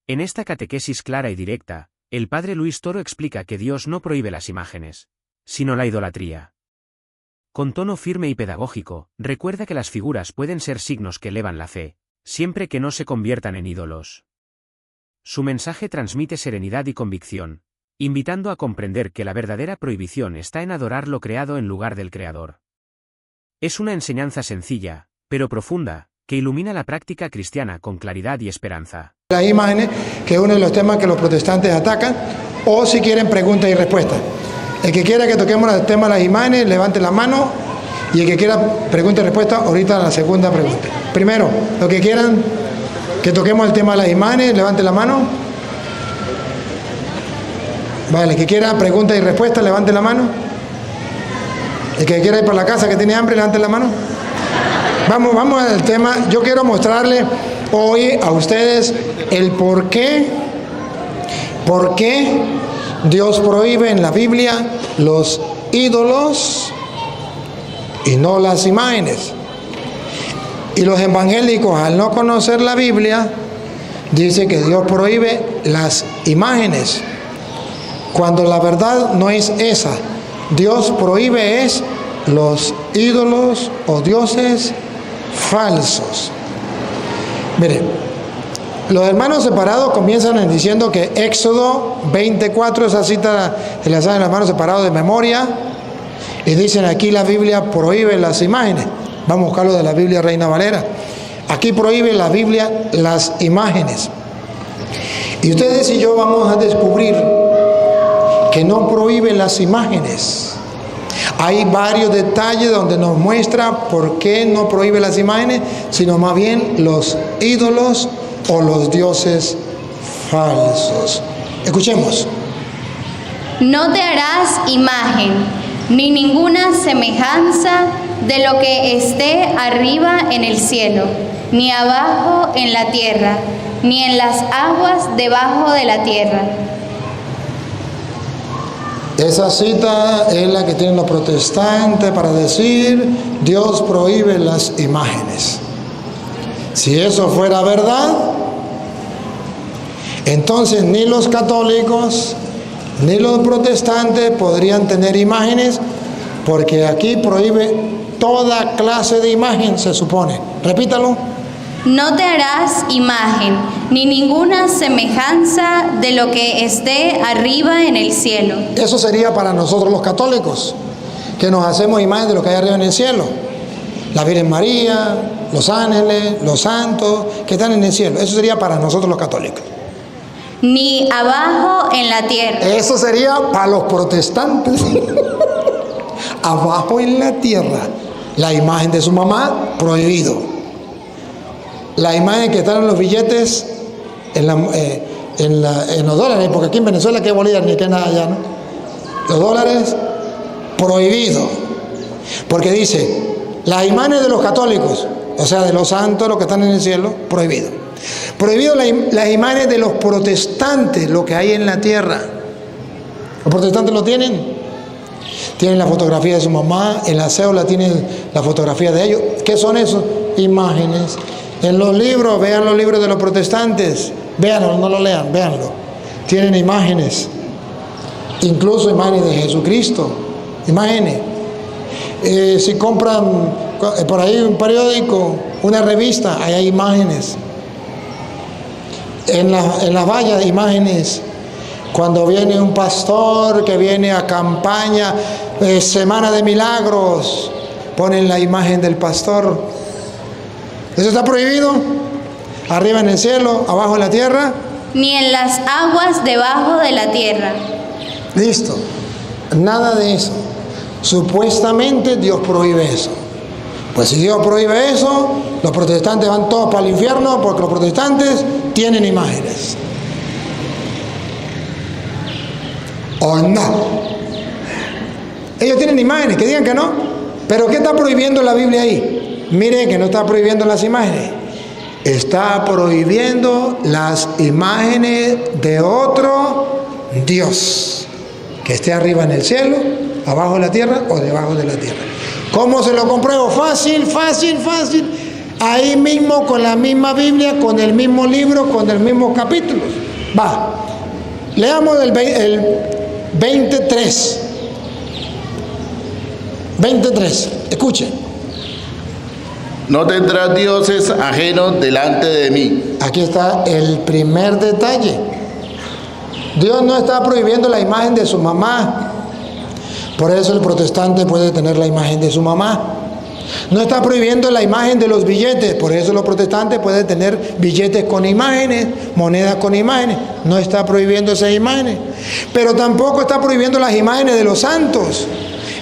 En esta catequesis clara y directa, el padre Luis Toro explica que Dios no prohíbe las imágenes, sino la idolatría. Con tono firme y pedagógico, recuerda que las figuras pueden ser signos que elevan la fe, siempre que no se conviertan en ídolos. Su mensaje transmite serenidad y convicción, invitando a comprender que la verdadera prohibición está en adorar lo creado en lugar del Creador. Es una enseñanza sencilla, pero profunda, que ilumina la práctica cristiana con claridad y esperanza. Las imágenes, que es uno de los temas que los protestantes atacan, o si quieren preguntas y respuestas. El que quiera que toquemos el tema de las imágenes, levante la mano, y el que quiera pregunta y respuesta, ahorita la segunda pregunta. Primero, los que quieran que toquemos el tema de las imágenes, levante la mano. Vale, el que quiera pregunta y respuesta, levante la mano. El que quiera ir para la casa, que tiene hambre, levante la mano. Vamos al tema. Yo quiero mostrarle hoy a ustedes el por qué Dios prohíbe en la Biblia los ídolos y no las imágenes. Y los evangélicos, al no conocer la Biblia, dicen que Dios prohíbe las imágenes, cuando la verdad no es esa. Dios prohíbe es los ídolos o dioses falsos. Mire, los hermanos separados comienzan diciendo que Éxodo 24, esa cita se la saben los hermanos separados de memoria, y dicen aquí la Biblia prohíbe las imágenes. Vamos a buscarlo de la Biblia Reina Valera. Aquí prohíbe la Biblia las imágenes. Y ustedes y yo vamos a descubrir que no prohíbe las imágenes. Hay varios detalles donde nos muestra por qué no prohíbe las imágenes, sino más bien los ídolos o los dioses falsos. Escuchemos. No te harás imagen, ni ninguna semejanza de lo que esté arriba en el cielo, ni abajo en la tierra, ni en las aguas debajo de la tierra. Esa cita es la que tienen los protestantes para decir Dios prohíbe las imágenes. Si eso fuera verdad, entonces ni los católicos ni los protestantes podrían tener imágenes, porque aquí prohíbe toda clase de imagen, se supone. Repítalo. No te harás imagen, ni ninguna semejanza de lo que esté arriba en el cielo. Eso sería para nosotros los católicos, que nos hacemos imagen de lo que hay arriba en el cielo. La Virgen María, los ángeles, los santos que están en el cielo. Eso sería para nosotros los católicos. Ni abajo en la tierra. Eso sería para los protestantes. Abajo en la tierra. La imagen de su mamá, prohibido. La imagen que están en los billetes, en los dólares, porque aquí en Venezuela que bolívar ni que nada allá, ¿no? Los dólares, prohibido. Porque dice, las imágenes de los católicos, o sea, de los santos, los que están en el cielo, prohibido. Prohibido las imágenes de los protestantes, lo que hay en la tierra. ¿Los protestantes lo tienen? Tienen la fotografía de su mamá, en la cédula tienen la fotografía de ellos. ¿Qué son eso? Imágenes. En los libros, vean los libros de los protestantes, véanlo, no lo lean, véanlo. Tienen imágenes, incluso imágenes de Jesucristo, imágenes. Si compran por ahí un periódico, una revista, ahí hay imágenes. En las vallas, imágenes. Cuando viene un pastor que viene a campaña, Semana de Milagros, ponen la imagen del pastor. ¿Eso está prohibido? Arriba en el cielo, abajo en la tierra. Ni en las aguas debajo de la tierra. Listo. Nada de eso. Supuestamente Dios prohíbe eso. Pues si Dios prohíbe eso, los protestantes van todos para el infierno, porque los protestantes tienen imágenes. ¿O no? Ellos tienen imágenes, que digan que no. ¿Pero qué está prohibiendo la Biblia ahí? Mire que no está prohibiendo las imágenes. Está prohibiendo las imágenes de otro Dios, que esté arriba en el cielo, abajo en la tierra o debajo de la tierra. ¿Cómo se lo compruebo? Fácil. Ahí mismo con la misma Biblia, con el mismo libro, con el mismo capítulo. Va, leamos el 23. 23, escuchen. No tendrás dioses ajenos delante de mí. Aquí está el primer detalle. Dios no está prohibiendo la imagen de su mamá. Por eso el protestante puede tener la imagen de su mamá. No está prohibiendo la imagen de los billetes. Por eso los protestantes pueden tener billetes con imágenes, monedas con imágenes. No está prohibiendo esas imágenes. Pero tampoco está prohibiendo las imágenes de los santos.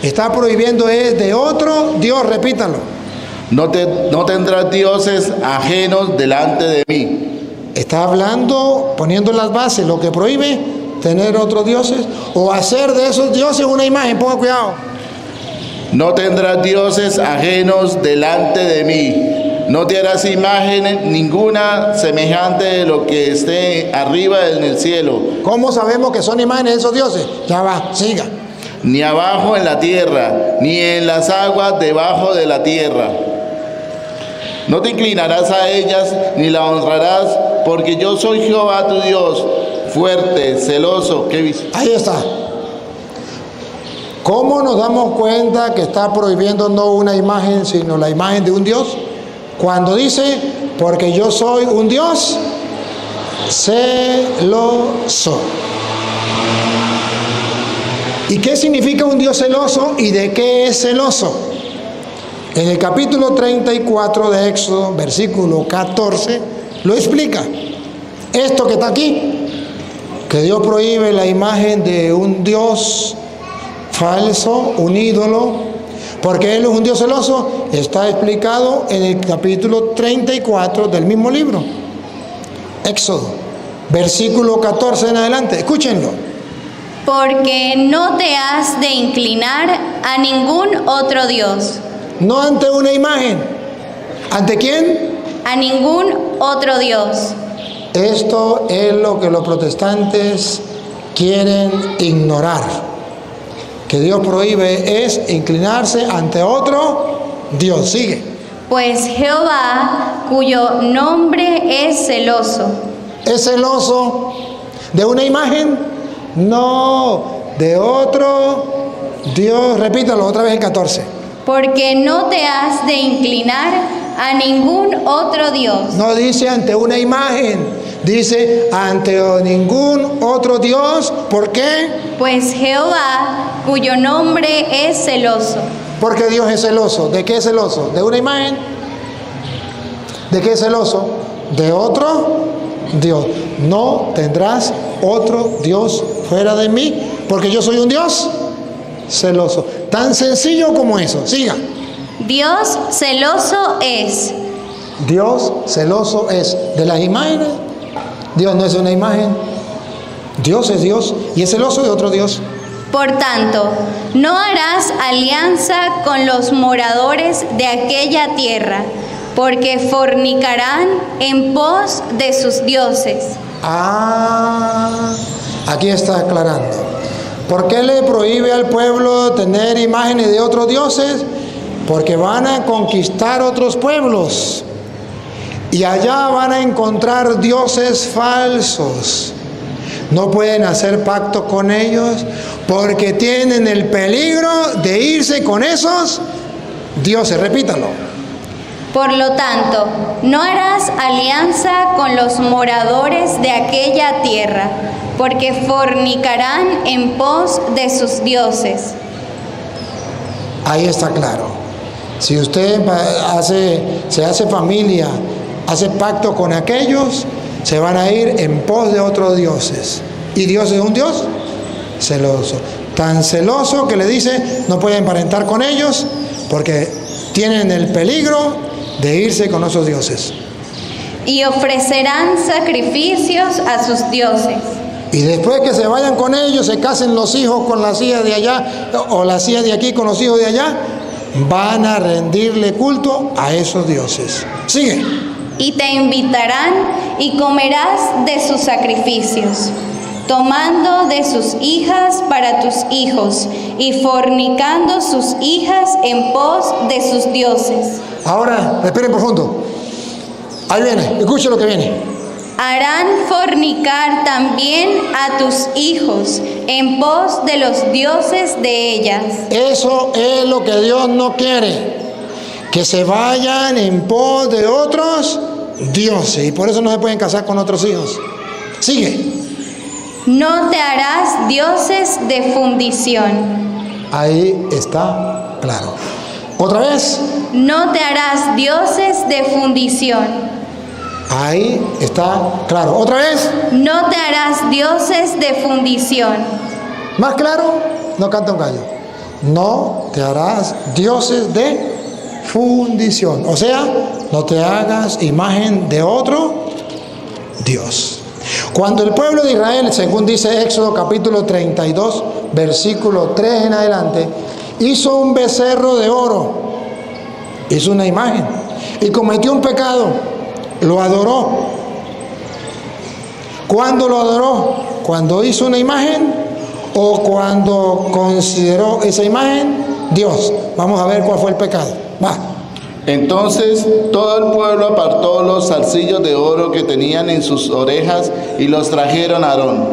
Está prohibiendo es de otro Dios, repítalo. No tendrás dioses ajenos delante de mí. Está hablando, poniendo las bases, lo que prohíbe tener otros dioses o hacer de esos dioses una imagen. Ponga cuidado. No tendrás dioses ajenos delante de mí. No te harás imagen ninguna semejante de lo que esté arriba en el cielo. ¿Cómo sabemos que son imágenes de esos dioses? Ya va, siga. Ni abajo en la tierra, ni en las aguas debajo de la tierra. No te inclinarás a ellas, ni la honrarás, porque yo soy Jehová tu Dios, fuerte, celoso. Ahí está. ¿Cómo nos damos cuenta que está prohibiendo no una imagen, sino la imagen de un Dios? Cuando dice, porque yo soy un Dios celoso. ¿Y qué significa un Dios celoso y de qué es celoso? En el capítulo 34 de Éxodo, versículo 14, lo explica. Esto que está aquí, que Dios prohíbe la imagen de un Dios falso, un ídolo, porque Él es un Dios celoso, está explicado en el capítulo 34 del mismo libro. Éxodo, versículo 14 en adelante, escúchenlo. Porque no te has de inclinar a ningún otro Dios. No ante una imagen. ¿Ante quién? A ningún otro Dios. Esto es lo que los protestantes quieren ignorar. Que Dios prohíbe es inclinarse ante otro Dios. Sigue. Pues Jehová, cuyo nombre es celoso. ¿Es celoso de una imagen? No, de otro Dios. Repítalo otra vez en 14. Porque no te has de inclinar a ningún otro Dios. No dice ante una imagen, dice ante ningún otro Dios. ¿Por qué? Pues Jehová, cuyo nombre es celoso. Porque Dios es celoso. ¿De qué es celoso? ¿De una imagen? ¿De qué es celoso? De otro Dios. No tendrás otro Dios fuera de mí, porque yo soy un Dios celoso. Tan sencillo como eso. Siga. Dios celoso es. Dios celoso es. De las imágenes, Dios no es una imagen. Dios es Dios y es celoso de otro Dios. Por tanto, no harás alianza con los moradores de aquella tierra, porque fornicarán en pos de sus dioses. Aquí está aclarando. ¿Por qué le prohíbe al pueblo tener imágenes de otros dioses? Porque van a conquistar otros pueblos y allá van a encontrar dioses falsos. No pueden hacer pacto con ellos porque tienen el peligro de irse con esos dioses. Repítalo. Por lo tanto, no harás alianza con los moradores de aquella tierra, porque fornicarán en pos de sus dioses. Ahí está claro. Si usted se hace familia, hace pacto con aquellos, se van a ir en pos de otros dioses. Y Dios es un Dios celoso. Tan celoso que le dice, no puede emparentar con ellos porque tienen el peligro de irse con esos dioses. Y ofrecerán sacrificios a sus dioses. Y después que se vayan con ellos, se casen los hijos con las hijas de allá o las hijas de aquí con los hijos de allá, van a rendirle culto a esos dioses. Sigue. Y te invitarán y comerás de sus sacrificios, tomando de sus hijas para tus hijos y fornicando sus hijas en pos de sus dioses. Ahora, respiren profundo. Ahí viene, escuche lo que viene. Harán fornicar también a tus hijos en pos de los dioses de ellas. Eso es lo que Dios no quiere, que se vayan en pos de otros dioses, y por eso no se pueden casar con otros hijos. Sigue. No te harás dioses de fundición. Ahí está claro. Otra vez. No te harás dioses de fundición. Ahí está claro. Otra vez. No te harás dioses de fundición. Más claro, no canta un gallo. No te harás dioses de fundición. O sea, no te hagas imagen de otro Dios. Cuando el pueblo de Israel, según dice Éxodo capítulo 32, versículo 3 en adelante, hizo un becerro de oro, hizo una imagen y cometió un pecado, lo adoró. ¿Cuándo lo adoró? ¿Cuando hizo una imagen o cuando consideró esa imagen Dios? Vamos a ver cuál fue el pecado. Va. Entonces todo el pueblo apartó los zarcillos de oro que tenían en sus orejas y los trajeron a Aarón.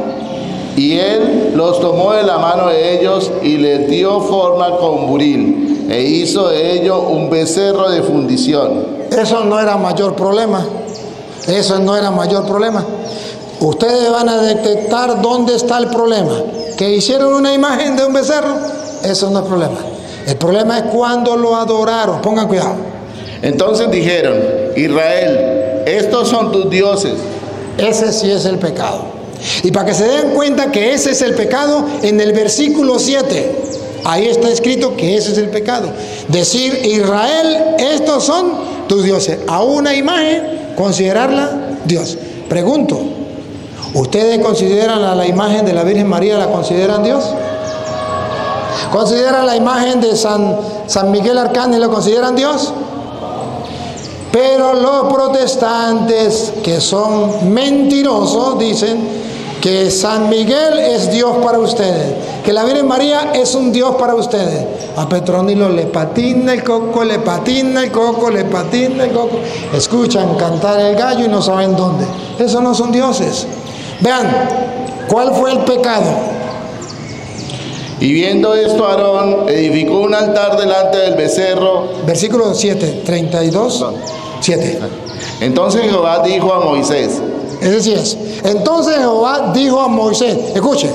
Y él los tomó de la mano de ellos y les dio forma con buril, e hizo de ello un becerro de fundición. Eso no era mayor problema. Eso no era mayor problema. Ustedes van a detectar dónde está el problema. Que hicieron una imagen de un becerro, eso no es problema. El problema es cuando lo adoraron. Pongan cuidado. Entonces dijeron: Israel, estos son tus dioses. Ese sí es el pecado. Y para que se den cuenta que ese es el pecado, en el versículo 7, ahí está escrito que ese es el pecado. Decir: Israel, estos son tus dioses. A una imagen, considerarla Dios. Pregunto, ¿ustedes consideran a la imagen de la Virgen María, la consideran Dios? ¿Consideran la imagen de San Miguel Arcángel, la consideran Dios? Pero los protestantes, que son mentirosos, dicen que San Miguel es Dios para ustedes, que la Virgen María es un Dios para ustedes. A Petronilo le patina el coco, le patina el coco, le patina el coco. Escuchan cantar el gallo y no saben dónde. Esos no son dioses. Vean, ¿cuál fue el pecado? Y viendo esto, Aarón edificó un altar delante del becerro. Versículo 7, 32, 7. Entonces Jehová dijo a Moisés. Ese sí es. Entonces Jehová dijo a Moisés, escuche: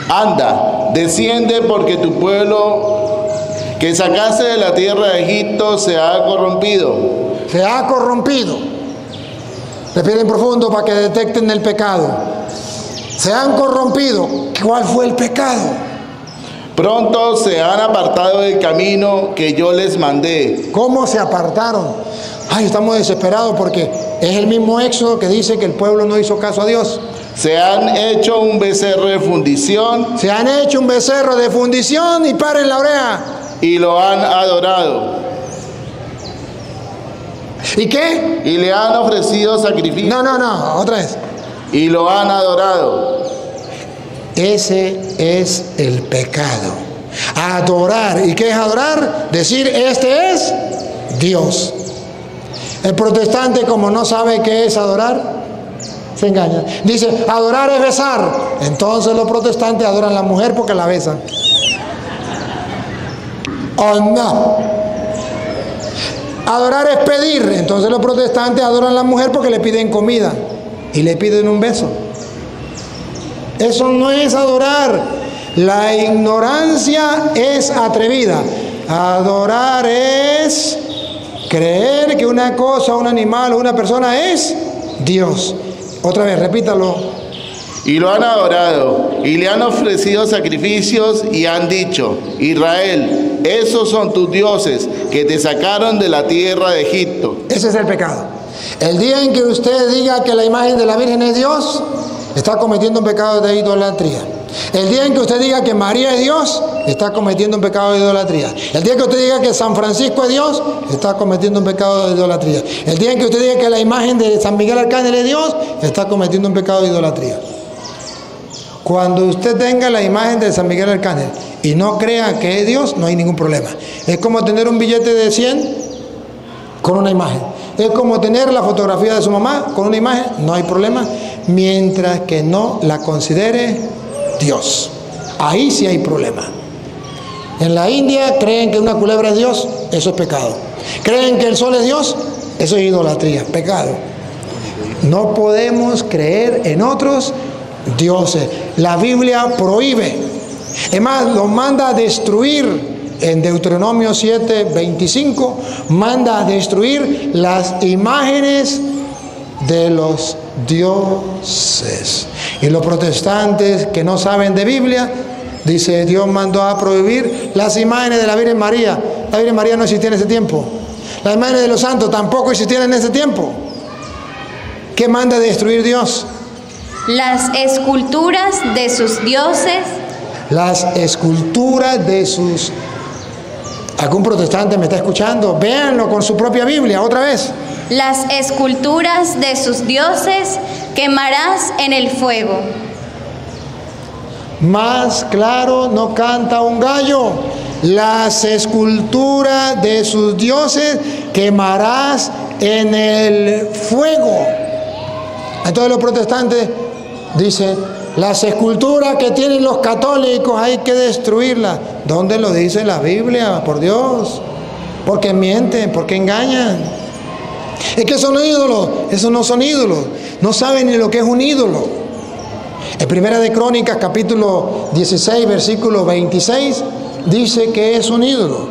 anda, desciende, porque tu pueblo que sacaste de la tierra de Egipto se ha corrompido. Se ha corrompido. Respiren profundo para que detecten el pecado. Se han corrompido. ¿Cuál fue el pecado? Pronto se han apartado del camino que yo les mandé. ¿Cómo se apartaron? Ay, estamos desesperados porque es el mismo Éxodo que dice que el pueblo no hizo caso a Dios. Se han hecho un becerro de fundición. Se han hecho un becerro de fundición y paren la oreja. Y lo han adorado. ¿Y qué? Y le han ofrecido sacrificio. No, otra vez. Y lo han adorado. Ese es el pecado. Adorar. ¿Y qué es adorar? Decir: este es Dios. El protestante, como no sabe qué es adorar, se engaña. Dice: adorar es besar. Entonces los protestantes adoran a la mujer porque la besan. Oh, no. Adorar es pedir. Entonces los protestantes adoran a la mujer porque le piden comida y le piden un beso. Eso no es adorar. La ignorancia es atrevida. Adorar es creer que una cosa, un animal o una persona es Dios. Otra vez, repítalo. Y lo han adorado, y le han ofrecido sacrificios, y han dicho: Israel, esos son tus dioses que te sacaron de la tierra de Egipto. Ese es el pecado. El día en que usted diga que la imagen de la Virgen es Dios, está cometiendo un pecado de idolatría. El día en que usted diga que María es Dios, está cometiendo un pecado de idolatría. El día que usted diga que San Francisco es Dios, está cometiendo un pecado de idolatría. El día en que usted diga que la imagen de San Miguel Arcángel es Dios, está cometiendo un pecado de idolatría. Cuando usted tenga la imagen de San Miguel Arcángel y no crea que es Dios, no hay ningún problema. Es como tener un billete de 100 con una imagen. Es como tener la fotografía de su mamá con una imagen, no hay problema, mientras que no la considere Dios. Ahí sí hay problema. En la India creen que una culebra es Dios, eso es pecado. Creen que el sol es Dios, eso es idolatría, pecado. No podemos creer en otros dioses. La Biblia prohíbe. Es más, lo manda a destruir. En Deuteronomio 7:25 manda a destruir las imágenes de los dioses. Y los protestantes que no saben de Biblia, dice, Dios mandó a prohibir las imágenes de la Virgen María. La Virgen María no existía en ese tiempo. Las imágenes de los santos tampoco existían en ese tiempo. ¿Qué manda a destruir Dios? Las esculturas de sus dioses. Las esculturas de sus... ¿Algún protestante me está escuchando? Véanlo con su propia Biblia, otra vez. Las esculturas de sus dioses quemarás en el fuego. Más claro no canta un gallo. Las esculturas de sus dioses quemarás en el fuego. Entonces los protestantes dicen, las esculturas que tienen los católicos hay que destruirlas. ¿Dónde lo dice la Biblia? Por Dios. Porque mienten, porque engañan. Es que son ídolos. Esos no son ídolos. No saben ni lo que es un ídolo. En Primera de Crónicas, capítulo 16, versículo 26, dice que es un ídolo.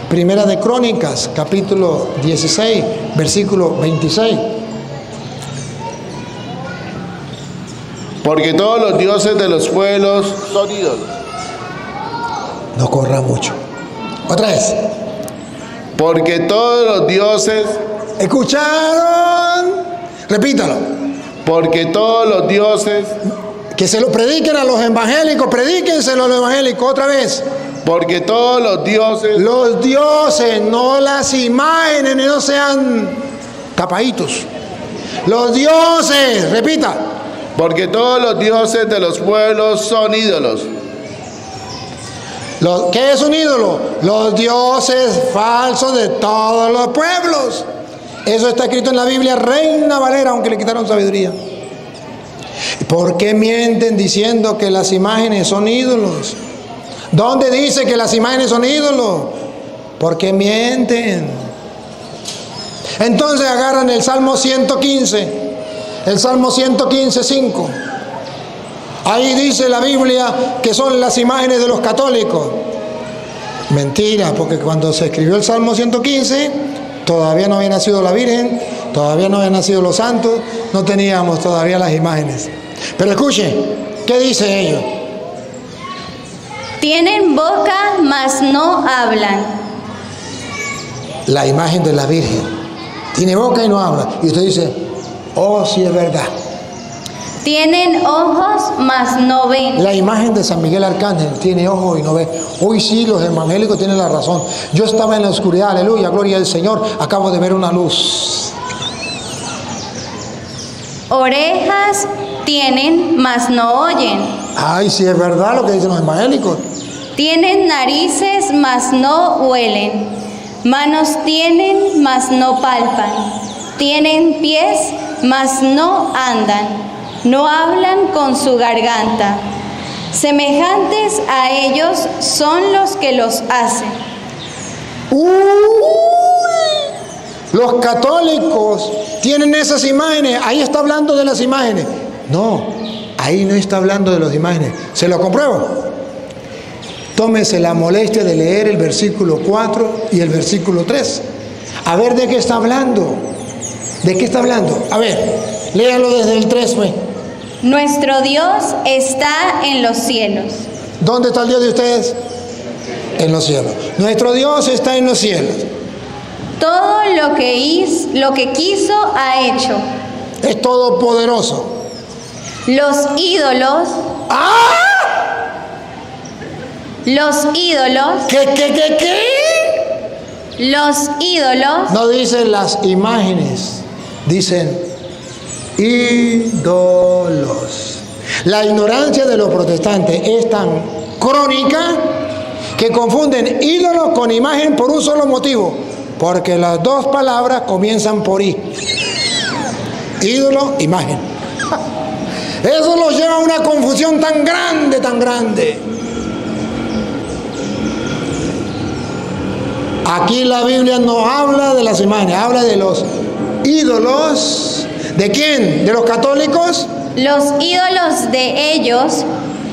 Primera de Crónicas, capítulo 16, versículo 26. Porque todos los dioses de los pueblos son ídolos. No corra mucho. Otra vez. Porque todos los dioses... ¿Escucharon? Repítalo. Porque todos los dioses... Que se lo prediquen a los evangélicos, predíquenselo a los evangélicos otra vez. Porque todos los dioses... Los dioses, no las imágenes, no sean tapaditos. Los dioses, repita. Porque todos los dioses de los pueblos son ídolos. ¿Qué es un ídolo? Los dioses falsos de todos los pueblos. Eso está escrito en la Biblia, Reina Valera, aunque le quitaron sabiduría. ¿Por qué mienten diciendo que las imágenes son ídolos? ¿Dónde dice que las imágenes son ídolos? ¿Por qué mienten? Entonces agarran el Salmo 115. El Salmo 115, 5. Ahí dice la Biblia que son las imágenes de los católicos. Mentira, porque cuando se escribió el Salmo 115, todavía no había nacido la Virgen, todavía no habían nacido los santos, no teníamos todavía las imágenes. Pero escuchen, ¿qué dice ellos? Tienen boca, mas no hablan. La imagen de la Virgen. Tiene boca y no habla. Y usted dice, oh, sí es verdad. Tienen ojos, mas no ven. La imagen de San Miguel Arcángel tiene ojos y no ve. Hoy sí los evangélicos tienen la razón. Yo estaba en la oscuridad, aleluya, gloria al Señor. Acabo de ver una luz. Orejas tienen, mas no oyen. Ay, sí es verdad lo que dicen los evangélicos. Tienen narices, mas no huelen. Manos tienen, mas no palpan. Tienen pies, mas no andan. No hablan con su garganta. Semejantes a ellos son los que los hacen. Los católicos tienen esas imágenes. Ahí está hablando de las imágenes. No, ahí no está hablando de las imágenes. Se lo compruebo. Tómese la molestia de leer el versículo 4 y el versículo 3. A ver de qué está hablando. ¿De qué está hablando? A ver, léalo desde el 3, pues. Nuestro Dios está en los cielos. ¿Dónde está el Dios de ustedes? En los cielos. Nuestro Dios está en los cielos. Todo lo que quiso ha hecho. Es todopoderoso. Los ídolos. ¡Ah! Los ídolos. ¿Qué? Los ídolos. No dicen las imágenes, dicen ídolos. La ignorancia de los protestantes es tan crónica que confunden ídolos con imagen por un solo motivo, porque las dos palabras comienzan por I. Ídolo, imagen. Eso los lleva a una confusión tan grande, tan grande. Aquí la Biblia no habla de las imágenes, habla de los ídolos. ¿De quién? ¿De los católicos? Los ídolos de ellos.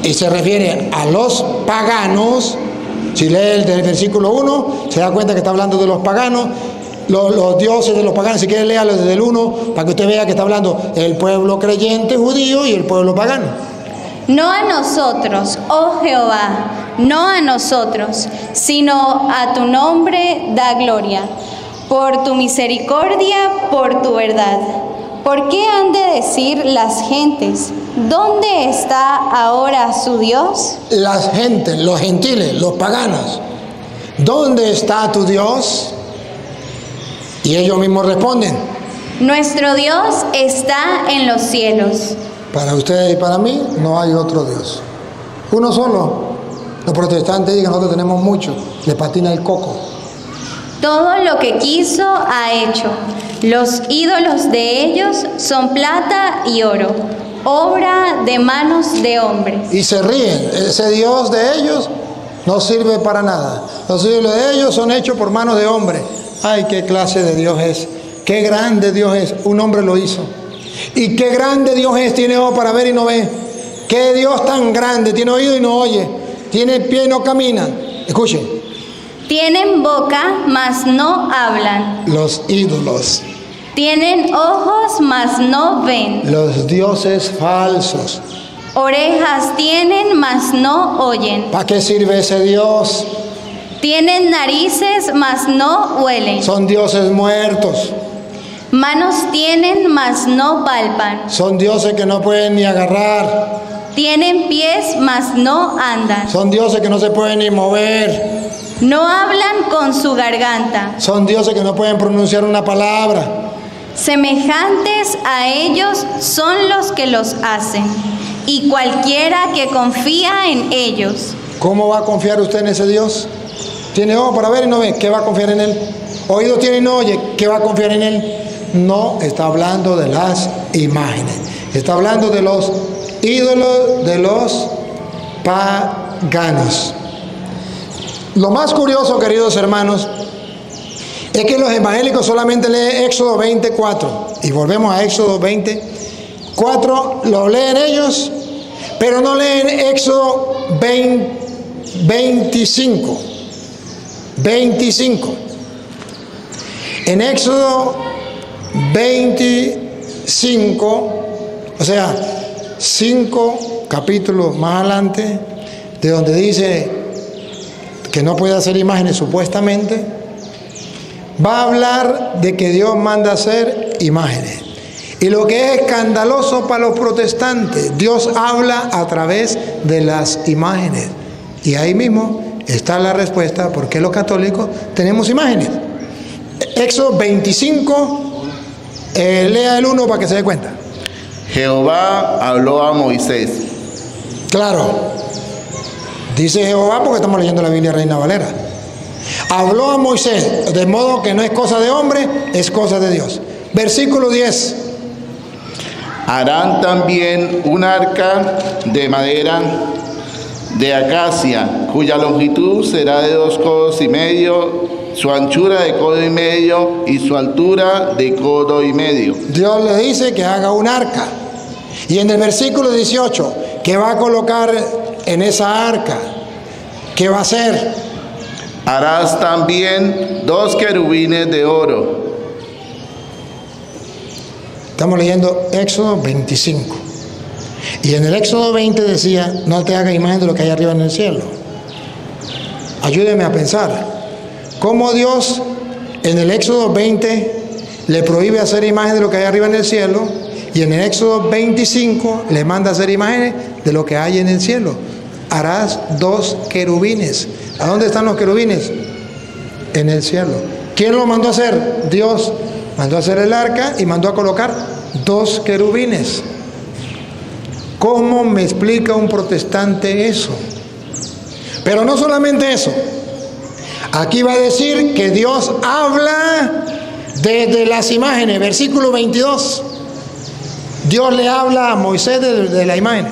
Y se refiere a los paganos. Si lee el versículo 1, se da cuenta que está hablando de los paganos, los dioses de los paganos. Si quiere, léalo desde el 1 para que usted vea que está hablando el pueblo creyente judío y el pueblo pagano. No a nosotros, oh Jehová, no a nosotros, sino a tu nombre da gloria, por tu misericordia, por tu verdad. ¿Por qué han de decir las gentes, ¿dónde está ahora su Dios? Las gentes, los gentiles, los paganos, ¿dónde está tu Dios? Y ellos mismos responden: Nuestro Dios está en los cielos. Para ustedes y para mí no hay otro Dios, uno solo. Los protestantes dicen que nosotros tenemos mucho, le patina el coco. Todo lo que quiso ha hecho. Los ídolos de ellos son plata y oro, obra de manos de hombres. Y se ríen. Ese Dios de ellos no sirve para nada. Los ídolos de ellos son hechos por manos de hombres. Ay, qué clase de Dios es. Qué grande Dios es. Un hombre lo hizo. Y qué grande Dios es. Tiene ojo para ver y no ve. Qué Dios tan grande. Tiene oído y no oye. Tiene pie y no camina. Escuchen. Tienen boca, mas no hablan. Los ídolos. Tienen ojos, mas no ven. Los dioses falsos. Orejas tienen, mas no oyen. ¿Para qué sirve ese Dios? Tienen narices, mas no huelen. Son dioses muertos. Manos tienen, mas no palpan. Son dioses que no pueden ni agarrar. Tienen pies, mas no andan. Son dioses que no se pueden ni mover. No hablan con su garganta. Son dioses que no pueden pronunciar una palabra. Semejantes a ellos son los que los hacen, y cualquiera que confía en ellos. ¿Cómo va a confiar usted en ese Dios? Tiene ojo para ver y no ve. ¿Qué va a confiar en él? Oído tiene y no oye. ¿Qué va a confiar en él? No está hablando de las imágenes. Está hablando de los ídolos de los paganos. Lo más curioso, queridos hermanos, es que los evangélicos solamente leen Éxodo 24. Y volvemos a Éxodo 24. Lo leen ellos, pero no leen Éxodo 25. En Éxodo 25, o sea, 5 capítulos más adelante, de donde dice que no puede hacer imágenes supuestamente, va a hablar de que Dios manda hacer imágenes. Y lo que es escandaloso para los protestantes, Dios habla a través de las imágenes. Y ahí mismo está la respuesta por qué los católicos tenemos imágenes. Éxodo 25, lea el 1 para que se dé cuenta. Jehová habló a Moisés. Claro. Dice Jehová porque estamos leyendo la Biblia Reina Valera. Habló a Moisés, de modo que no es cosa de hombre, es cosa de Dios. Versículo 10. Harán también un arca de madera de acacia, cuya longitud será de 2 codos y medio, su anchura de codo y medio y su altura de codo y medio. Dios le dice que haga un arca. Y en el versículo 18, ¿qué va a colocar en esa arca? ¿Qué va a hacer? Harás también 2 querubines de oro. Estamos leyendo Éxodo 25. Y en el Éxodo 20 decía, no te hagas imagen de lo que hay arriba en el cielo. Ayúdeme a pensar. ¿Cómo Dios en el Éxodo 20 le prohíbe hacer imagen de lo que hay arriba en el cielo? Y en el Éxodo 25 le manda hacer imágenes de lo que hay en el cielo. Harás 2 querubines. ¿A dónde están los querubines? En el cielo. ¿Quién lo mandó a hacer? Dios mandó a hacer el arca y mandó a colocar 2 querubines. ¿Cómo me explica un protestante eso? Pero no solamente eso. Aquí va a decir que Dios habla desde las imágenes, versículo 22. Dios le habla a Moisés desde la imagen.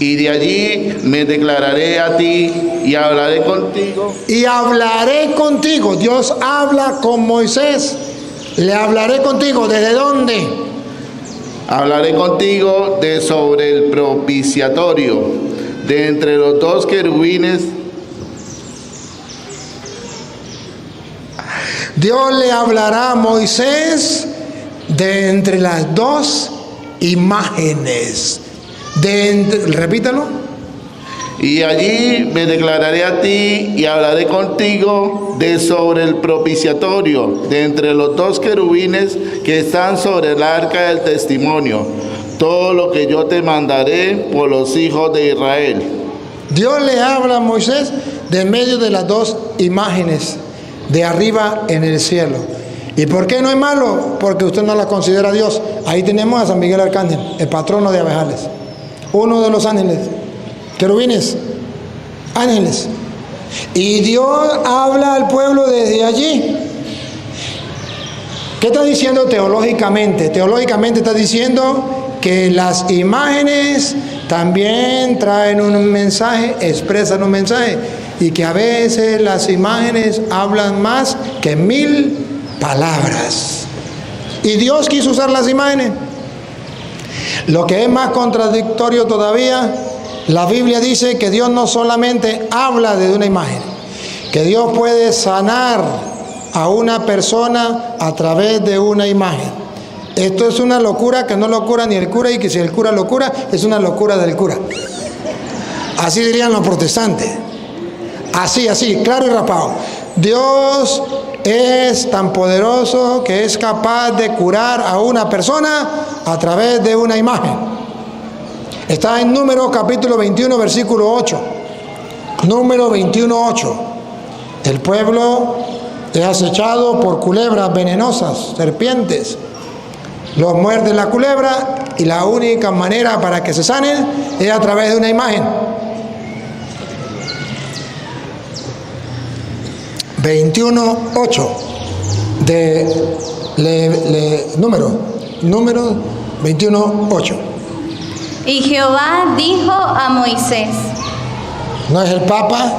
Y de allí me declararé a ti y hablaré contigo. Y hablaré contigo. Dios habla con Moisés. Le hablaré contigo. ¿Desde dónde? Hablaré contigo de sobre el propiciatorio, de entre los dos querubines. Dios le hablará a Moisés de entre las dos imágenes. Repítalo. Y allí me declararé a ti y hablaré contigo de sobre el propiciatorio, de entre los dos querubines que están sobre el arca del testimonio, todo lo que yo te mandaré por los hijos de Israel. Dios le habla a Moisés de en medio de las dos imágenes, de arriba en el cielo. ¿Y por qué no es malo? Porque usted no la considera Dios. Ahí tenemos a San Miguel Arcángel, el patrono de Abejales, uno de los ángeles, querubines, ángeles. Y Dios habla al pueblo desde allí. ¿Qué está diciendo teológicamente? Teológicamente está diciendo que las imágenes también traen un mensaje, expresan un mensaje, y que a veces las imágenes hablan más que 1000 palabras. Y Dios quiso usar las imágenes. Lo que es más contradictorio todavía, la Biblia dice que Dios no solamente habla de una imagen, que Dios puede sanar a una persona a través de una imagen. Esto es una locura que no lo cura ni el cura, y que si el cura lo cura, es una locura del cura. Así dirían los protestantes. Así, claro y raspado. Dios es tan poderoso que es capaz de curar a una persona a través de una imagen. Está en Números capítulo 21, versículo 8. Número 21, 8. El pueblo es acechado por culebras venenosas, serpientes. Los muerde la culebra y la única manera para que se sanen es a través de una imagen. 21:8 Número 21:8. Y Jehová dijo a Moisés: No es el Papa,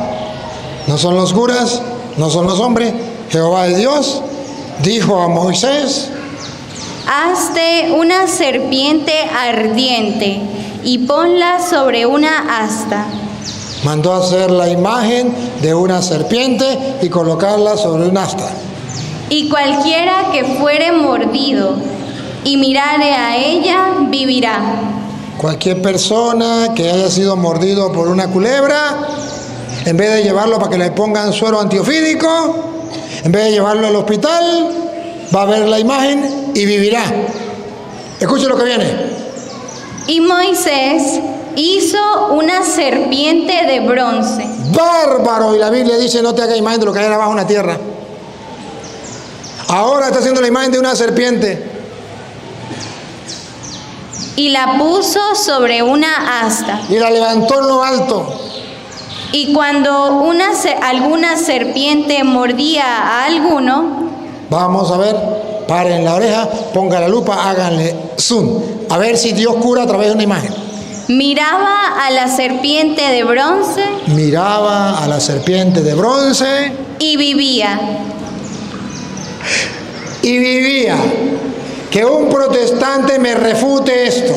no son los curas, no son los hombres. Jehová es Dios. Dijo a Moisés: hazte una serpiente ardiente y ponla sobre una asta. Mandó hacer la imagen de una serpiente y colocarla sobre un asta. Y cualquiera que fuere mordido y mirare a ella, vivirá. Cualquier persona que haya sido mordido por una culebra, en vez de llevarlo para que le pongan suero antiofídico, en vez de llevarlo al hospital, va a ver la imagen y vivirá. Escuche lo que viene. Y Moisés hizo una serpiente de bronce. Bárbaro. Y la Biblia dice: no te hagas imagen de lo que hay abajo en la tierra. Ahora está haciendo la imagen de una serpiente. Y la puso sobre una asta. Y la levantó en lo alto. Y cuando alguna serpiente mordía a alguno, vamos a ver, paren la oreja, pongan la lupa, háganle zoom, a ver si Dios cura a través de una imagen. Miraba a la serpiente de bronce. Miraba a la serpiente de bronce. Y vivía. Y vivía. Que un protestante me refute esto.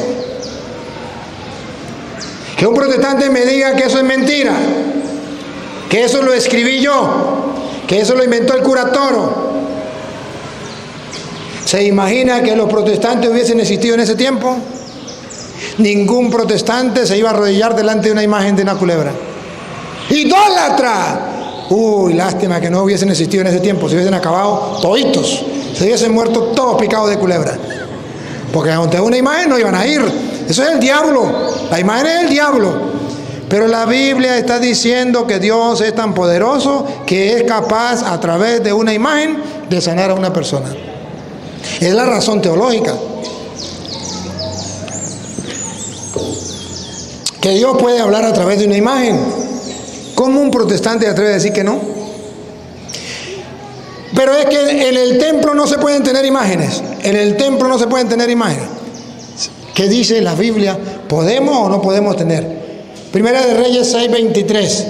Que un protestante me diga que eso es mentira. Que eso lo escribí yo. Que eso lo inventó el cura Toro. ¿Se imagina que los protestantes hubiesen existido en ese tiempo? Ningún protestante se iba a arrodillar delante de una imagen de una culebra. ¡Idólatra! Uy, lástima que no hubiesen existido en ese tiempo. Se hubiesen acabado toditos. Se hubiesen muerto todos picados de culebra. Porque ante una imagen no iban a ir. Eso es el diablo. La imagen es el diablo. Pero la Biblia está diciendo que Dios es tan poderoso que es capaz a través de una imagen de sanar a una persona. Es la razón teológica. Que Dios puede hablar a través de una imagen. ¿Cómo un protestante se atreve a decir que no? Pero es que en el templo no se pueden tener imágenes. En el templo no se pueden tener imágenes. ¿Qué dice la Biblia? ¿Podemos o no podemos tener? Primera de Reyes 6:23.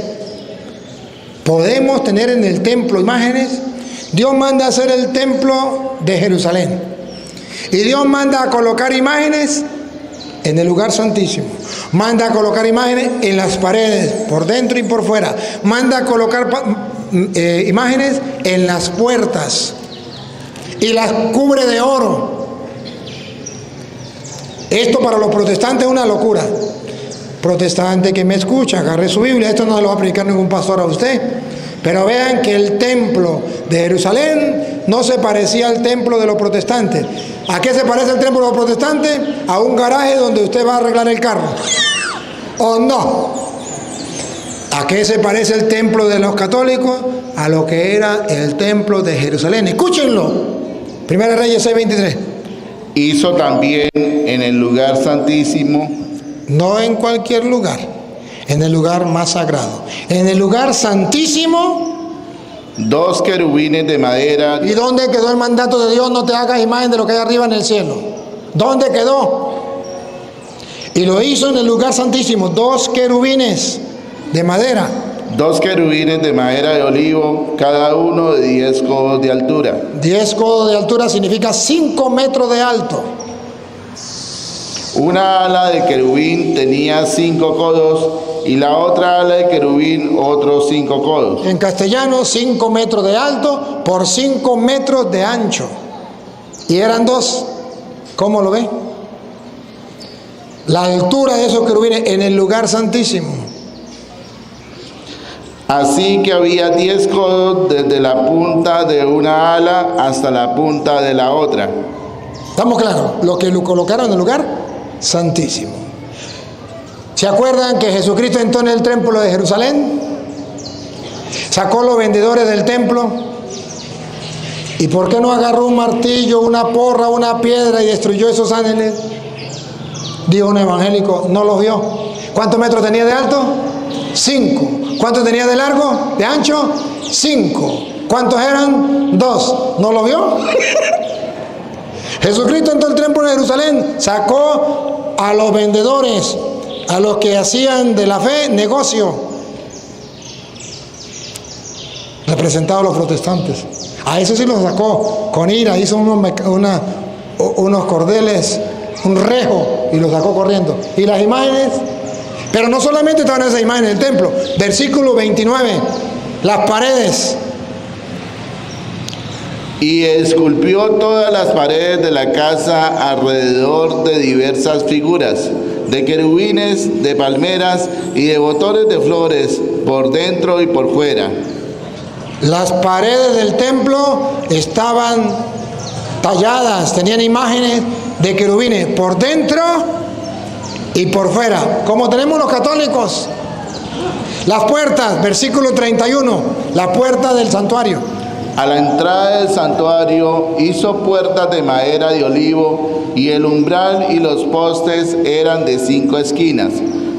¿Podemos tener en el templo imágenes? Dios manda a hacer el templo de Jerusalén. Y Dios manda a colocar imágenes en el lugar santísimo. Manda a colocar imágenes en las paredes, por dentro y por fuera. Manda a colocar imágenes en las puertas. Y las cubre de oro. Esto para los protestantes es una locura. Protestante que me escucha, agarre su Biblia. Esto no se lo va a predicar ningún pastor a usted. Pero vean que el templo de Jerusalén no se parecía al templo de los protestantes. ¿A qué se parece el templo de los protestantes? A un garaje donde usted va a arreglar el carro. ¿O no? ¿A qué se parece el templo de los católicos? A lo que era el templo de Jerusalén. Escúchenlo. Primera Reyes 6:23. Hizo también en el lugar santísimo. No en cualquier lugar, en el lugar más sagrado. En el lugar santísimo. 2 querubines de madera. ¿Y dónde quedó el mandato de Dios? No te hagas imagen de lo que hay arriba en el cielo. ¿Dónde quedó? Y lo hizo en el lugar santísimo. 2 querubines de madera. 2 querubines de madera de olivo, cada uno de 10 codos de altura. 10 codos de altura significa 5 metros de alto. Una ala de querubín tenía 5 codos y la otra ala de querubín otros 5 codos. En castellano, 5 metros de alto por 5 metros de ancho. Y eran 2. ¿Cómo lo ve? La altura de esos querubines en el lugar santísimo. Así que había 10 codos desde la punta de una ala hasta la punta de la otra. ¿Estamos claros? Lo que lo colocaron en el lugar santísimo. ¿Se acuerdan que Jesucristo entró en el templo de Jerusalén? Sacó los vendedores del templo. ¿Y por qué no agarró un martillo, una porra, una piedra y destruyó esos ángeles? Dijo un evangélico, no los vio. ¿Cuántos metros tenía de alto? 5. ¿Cuánto tenía de largo? ¿De ancho? 5. ¿Cuántos eran? 2. ¿No lo vio? Jesucristo entró al templo de Jerusalén, sacó a los vendedores, a los que hacían de la fe negocio, representados los protestantes. A eso sí los sacó con ira, hizo unos cordeles, un rejo y los sacó corriendo. Y las imágenes, pero no solamente estaban esas imágenes en el templo. Versículo 29, las paredes. Y esculpió todas las paredes de la casa alrededor de diversas figuras, de querubines, de palmeras y de botones de flores, por dentro y por fuera. Las paredes del templo estaban talladas, tenían imágenes de querubines por dentro y por fuera, como tenemos los católicos. Las puertas, versículo 31, la puerta del santuario. A la entrada del santuario hizo puertas de madera de olivo, y el umbral y los postes eran de 5 esquinas.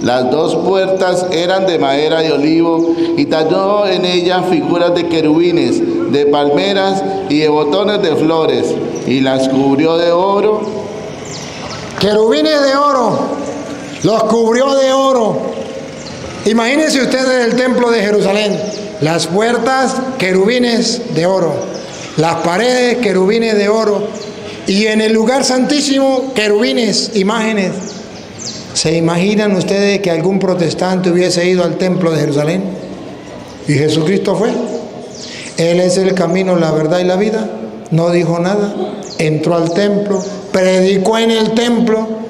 Las 2 puertas eran de madera de olivo, y talló en ellas figuras de querubines, de palmeras y de botones de flores, y las cubrió de oro. Querubines de oro, los cubrió de oro. Imagínense ustedes el templo de Jerusalén. Las puertas, querubines de oro. Las paredes, querubines de oro. Y en el lugar santísimo, querubines, imágenes. ¿Se imaginan ustedes que algún protestante hubiese ido al templo de Jerusalén? Y Jesucristo fue. Él es el camino, la verdad y la vida. No dijo nada. Entró al templo, predicó en el templo.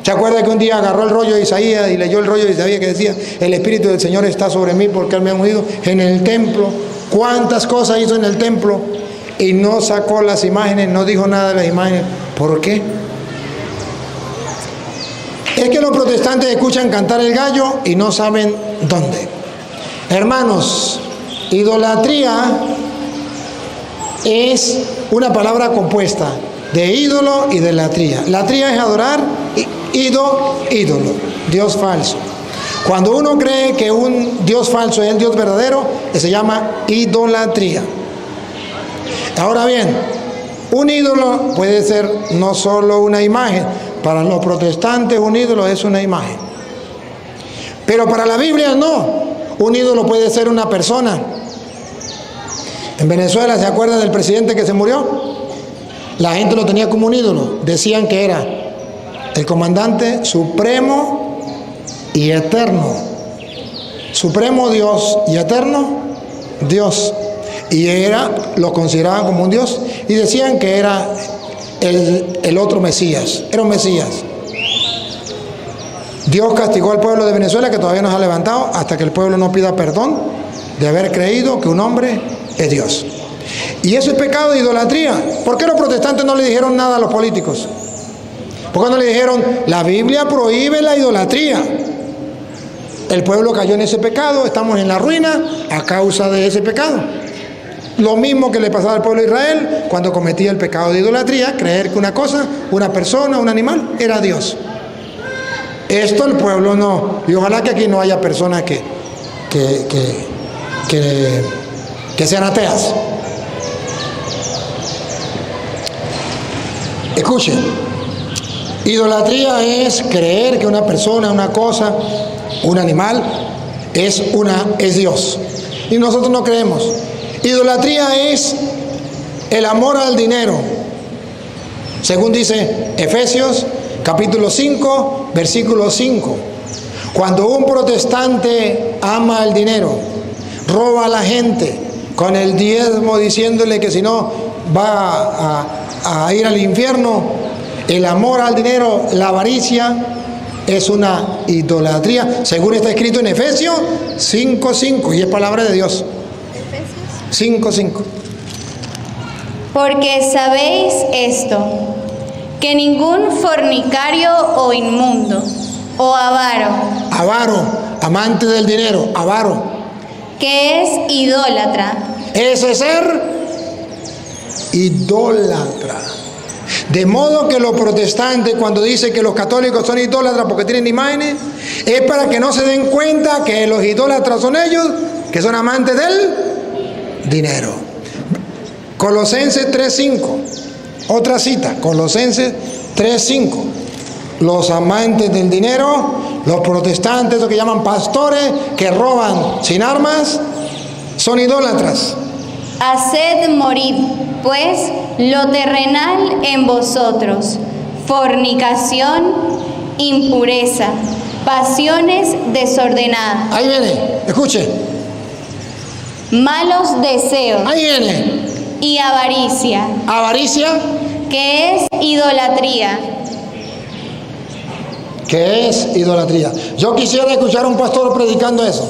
¿Se acuerda que un día agarró el rollo de Isaías y leyó el rollo de Isaías que decía: el Espíritu del Señor está sobre mí porque Él me ha ungido? En el templo. ¿Cuántas cosas hizo en el templo? Y no sacó las imágenes, no dijo nada de las imágenes. ¿Por qué? Es que los protestantes escuchan cantar el gallo y no saben dónde. Hermanos, idolatría es una palabra compuesta de ídolo y de latría. Latría es adorar, ídolo, Dios falso. Cuando uno cree que un Dios falso es el Dios verdadero, se llama idolatría. Ahora bien, un ídolo puede ser no solo una imagen. Para los protestantes un ídolo es una imagen. Pero para la Biblia no. Un ídolo puede ser una persona. En Venezuela, ¿se acuerdan del presidente que se murió? La gente lo tenía como un ídolo. Decían que era el comandante supremo y eterno. Supremo Dios y eterno Dios. Y lo consideraban como un Dios. Y decían que era el otro Mesías. Era un Mesías. Dios castigó al pueblo de Venezuela, que todavía no se ha levantado, hasta que el pueblo no pida perdón de haber creído que un hombre es Dios. Y eso es pecado de idolatría. ¿Por qué los protestantes no le dijeron nada a los políticos? ¿Por qué no le dijeron, la Biblia prohíbe la idolatría? El pueblo cayó en ese pecado, estamos en la ruina a causa de ese pecado. Lo mismo que le pasaba al pueblo de Israel cuando cometía el pecado de idolatría, creer que una cosa, una persona, un animal, era Dios. Esto el pueblo no. Y ojalá que aquí no haya personas que sean ateas. Escuchen, idolatría es creer que una persona, una cosa, un animal es Dios. Y nosotros no creemos. Idolatría es el amor al dinero. Según dice Efesios capítulo 5, versículo 5. Cuando un protestante ama el dinero, roba a la gente con el diezmo diciéndole que si no va a ir al infierno, el amor al dinero, la avaricia, es una idolatría, según está escrito en Efesios 5:5, y es palabra de Dios. 5:5. Porque sabéis esto, que ningún fornicario o inmundo, o avaro, amante del dinero, avaro, que es idólatra, ese ser idólatra. De modo que los protestantes, cuando dicen que los católicos son idólatras porque tienen imágenes, es para que no se den cuenta que los idólatras son ellos, que son amantes del dinero. Colosenses 3:5, otra cita, Colosenses 3:5. Los amantes del dinero, los protestantes, esos que llaman pastores, que roban sin armas, son idólatras. Haced morir, pues, lo terrenal en vosotros: fornicación, impureza, pasiones desordenadas. Ahí viene, escuche. Malos deseos. Ahí viene. Y avaricia. Avaricia. Que es idolatría. ¿Qué es idolatría? Yo quisiera escuchar a un pastor predicando eso.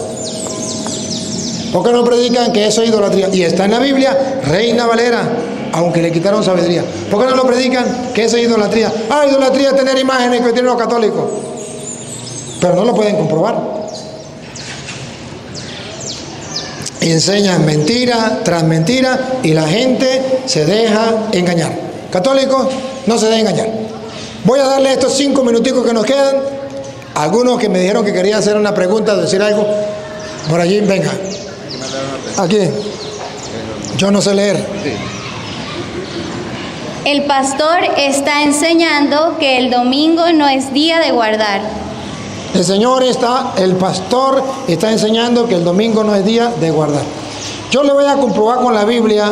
¿Por qué no predican que eso es idolatría? Y está en la Biblia, Reina Valera, aunque le quitaron sabiduría. ¿Por qué no lo predican que eso es idolatría? Ah, idolatría es tener imágenes que tienen los católicos. Pero no lo pueden comprobar. Enseñan mentira tras mentira y la gente se deja engañar. Católicos, no se dejen engañar. Voy a darle estos 5 minuticos que nos quedan. Algunos que me dijeron que querían hacer una pregunta, decir algo, por allí, venga. Aquí. Yo no sé leer. El pastor está enseñando que el domingo no es día de guardar. El pastor está enseñando que el domingo no es día de guardar. Yo le voy a comprobar con la Biblia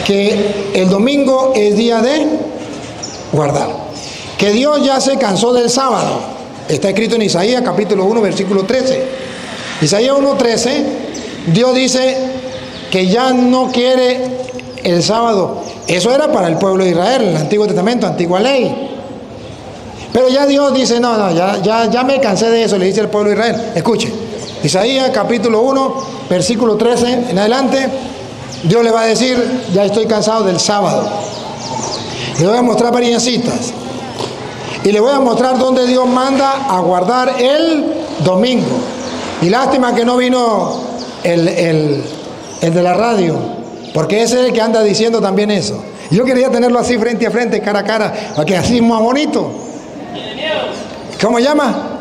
que el domingo es día de guardar. Que Dios ya se cansó del sábado. Está escrito en Isaías capítulo 1, versículo 13. Isaías 1:13, Dios dice que ya no quiere el sábado. Eso era para el pueblo de Israel, el Antiguo Testamento, antigua ley. Pero ya Dios dice, no, ya me cansé de eso, le dice al pueblo de Israel. Escuche, Isaías capítulo 1, versículo 13 en adelante, Dios le va a decir, ya estoy cansado del sábado. Le voy a mostrar varias citas. Y le voy a mostrar dónde Dios manda a guardar el domingo. Y lástima que no vino el de la radio, porque ese es el que anda diciendo también eso. Yo quería tenerlo así frente a frente, cara a cara, para que así es más bonito. ¿Cómo llama?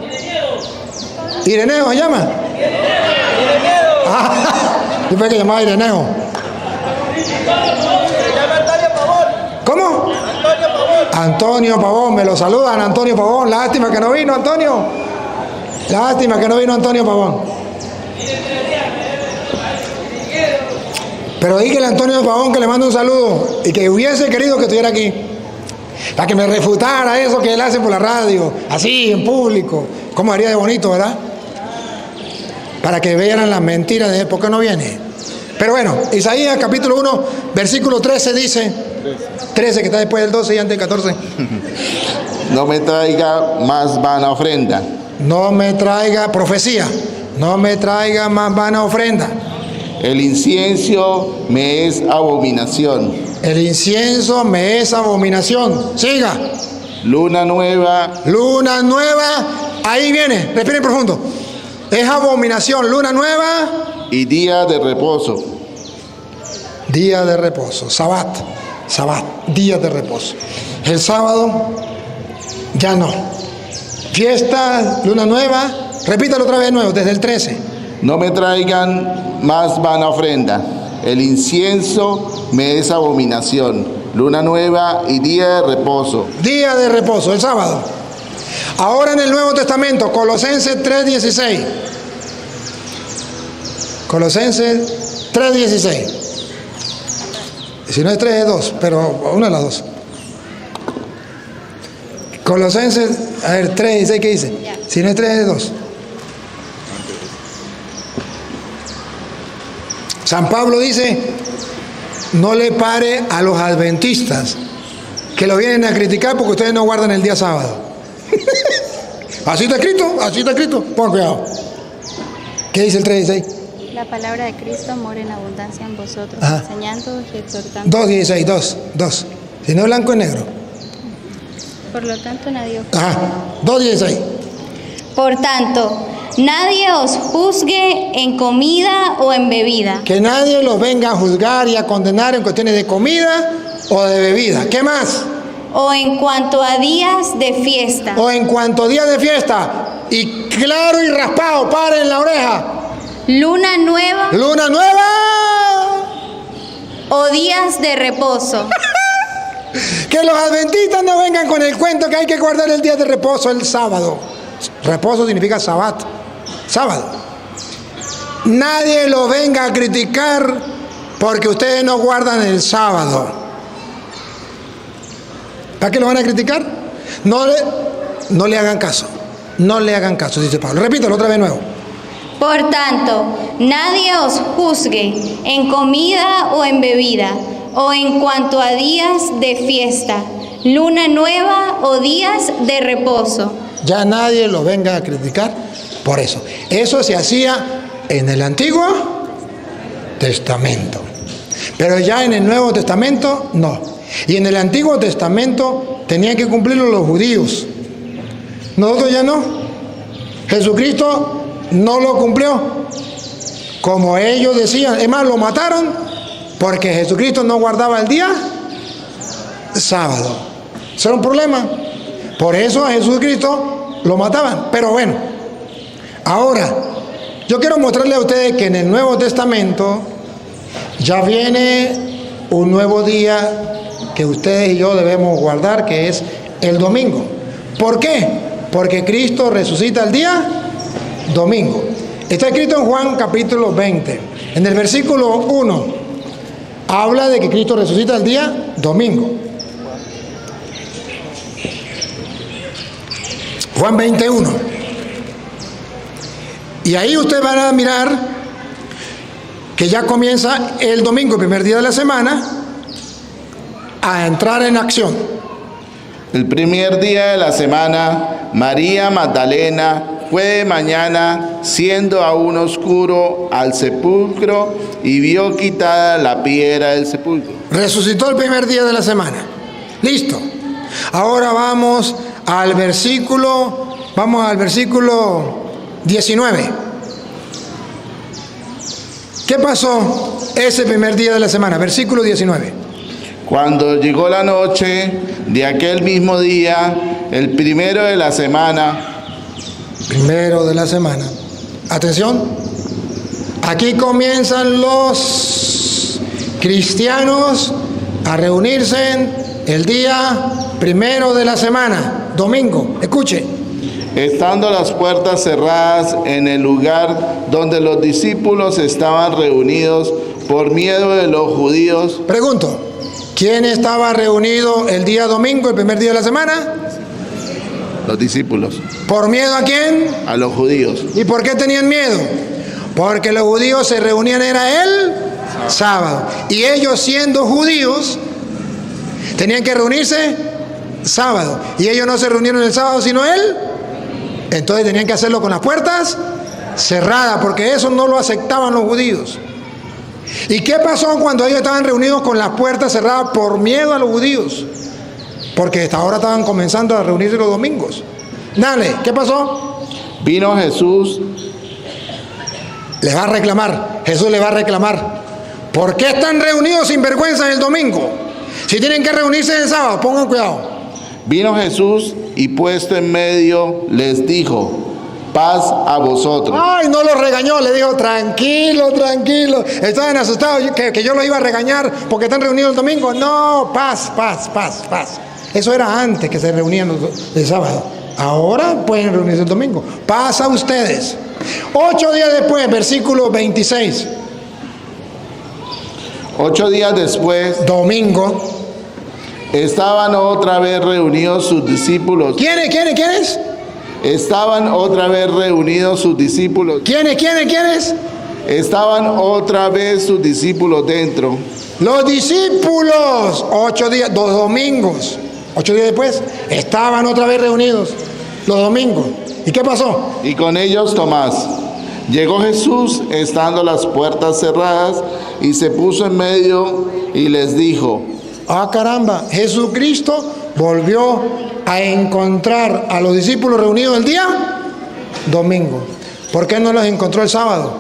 Ireneo se llama. Yo pensé que llamaba Ireneo. Antonio Pavón, me lo saludan, Antonio Pavón. Lástima que no vino, Antonio. Lástima que no vino Antonio Pavón. Pero dígale a Antonio Pavón que le mando un saludo y que hubiese querido que estuviera aquí. Para que me refutara eso que él hace por la radio, así, en público. ¿Cómo haría de bonito, verdad? Para que vean las mentiras de por qué no viene. Pero bueno, Isaías capítulo 1, versículo 13 dice, 13 que está después del 12 y antes del 14. No me traiga más vana ofrenda. No me traiga profecía, no me traiga más vana ofrenda. El incienso me es abominación. El incienso me es abominación. Siga. Luna nueva. Luna nueva, ahí viene, respiren profundo. Es abominación, luna nueva. Y día de reposo. Día de reposo, Sabat, día de reposo. El sábado ya no. Fiesta, luna nueva, repítalo otra vez de nuevo, desde el 13. No me traigan más vana ofrenda. El incienso me es abominación. Luna nueva y día de reposo. Día de reposo, el sábado. Ahora en el Nuevo Testamento, Colosenses 3:16. Colosenses 3:16. Si no es 3 es 2, pero una de las dos. Colosenses, a ver, 3:16, ¿qué dice? Si no es 3 es 2. San Pablo dice, no le pare a los adventistas que lo vienen a criticar porque ustedes no guardan el día sábado. Así está escrito, pon cuidado. ¿Qué dice el 3:16? La palabra de Cristo mora en abundancia en vosotros, Ajá. enseñando y exhortando. 2:16, 2. Si no es blanco es negro. Por lo tanto, nadie os Ajá, 2:16. Por tanto, nadie os juzgue en comida o en bebida, Que nadie los venga a juzgar y a condenar en cuestiones de comida o de bebida. ¿Qué más? o en cuanto a días de fiesta, O en cuanto a días de fiesta. Y claro y raspado, paren la oreja. luna nueva Luna nueva. o días de reposo. Que los adventistas no vengan con el cuento que hay que guardar el día de reposo, el sábado. Reposo significa sabat, sábado. Nadie lo venga a criticar porque ustedes no guardan el sábado. ¿Para qué lo van a criticar? No le hagan caso. No le hagan caso, dice Pablo. Repítalo otra vez nuevo. Por tanto, nadie os juzgue en comida o en bebida, o en cuanto a días de fiesta, luna nueva o días de reposo. Ya nadie lo venga a criticar por eso. Eso se hacía en el Antiguo Testamento. Pero ya en el Nuevo Testamento, no. Y en el Antiguo Testamento tenían que cumplirlo los judíos. Nosotros ya no. Jesucristo no lo cumplió como ellos decían. Es más, lo mataron porque Jesucristo no guardaba el día sábado. Eso era un problema. Por eso a Jesucristo lo mataban. Pero bueno, ahora yo quiero mostrarle a ustedes que en el Nuevo Testamento ya viene un nuevo día que ustedes y yo debemos guardar, que es el domingo. ¿Por qué? Porque Cristo resucita el día domingo. Está escrito en Juan capítulo 20. En el versículo 1 habla de que Cristo resucita el día domingo. Juan 21. Y ahí ustedes van a mirar que ya comienza el domingo, el primer día de la semana, a entrar en acción. El primer día de la semana, María Magdalena fue de mañana, siendo aún oscuro, al sepulcro y vio quitada la piedra del sepulcro. Resucitó el primer día de la semana. Listo. Ahora vamos al versículo 19. ¿Qué pasó ese primer día de la semana? Versículo 19. Cuando llegó la noche de aquel mismo día, el primero de la semana. Primero de la semana. Atención. Aquí comienzan los cristianos a reunirse el día primero de la semana, domingo. Escuche. Estando las puertas cerradas en el lugar donde los discípulos estaban reunidos por miedo de los judíos. Pregunto, ¿quién estaba reunido el día domingo, el primer día de la semana? Los discípulos. ¿Por miedo a quién? A los judíos. ¿Y por qué tenían miedo? Porque los judíos se reunían, era el sábado. Y ellos, siendo judíos, tenían que reunirse sábado. Y ellos no se reunieron el sábado, sino él. Entonces tenían que hacerlo con las puertas cerradas, porque eso no lo aceptaban los judíos. ¿Y qué pasó cuando ellos estaban reunidos con las puertas cerradas por miedo a los judíos? Porque hasta ahora estaban comenzando a reunirse los domingos. Dale, ¿qué pasó? Vino Jesús. Les va a reclamar, Jesús les va a reclamar. ¿Por qué están reunidos sin vergüenza el domingo? Si tienen que reunirse el sábado, pongan cuidado. Vino Jesús y puesto en medio les dijo: paz a vosotros. Ay, no los regañó, le dijo: tranquilo, tranquilo. Estaban asustados que yo los iba a regañar porque están reunidos el domingo. No, paz, paz, paz, paz. Eso era antes que se reunían el sábado. Ahora pueden reunirse el domingo. Paz a ustedes. 8 días después, versículo 26. 8 días después, domingo, estaban otra vez reunidos sus discípulos. ¿Quiénes? Estaban otra vez reunidos sus discípulos. ¿Quiénes? Estaban otra vez sus discípulos dentro. Los discípulos, 8 días, 2 domingos. 8 días después, estaban otra vez reunidos los domingos. ¿Y qué pasó? Y con ellos Tomás. Llegó Jesús estando las puertas cerradas y se puso en medio y les dijo: ah, caramba, Jesucristo volvió a encontrar a los discípulos reunidos el día domingo. ¿Por qué no los encontró el sábado?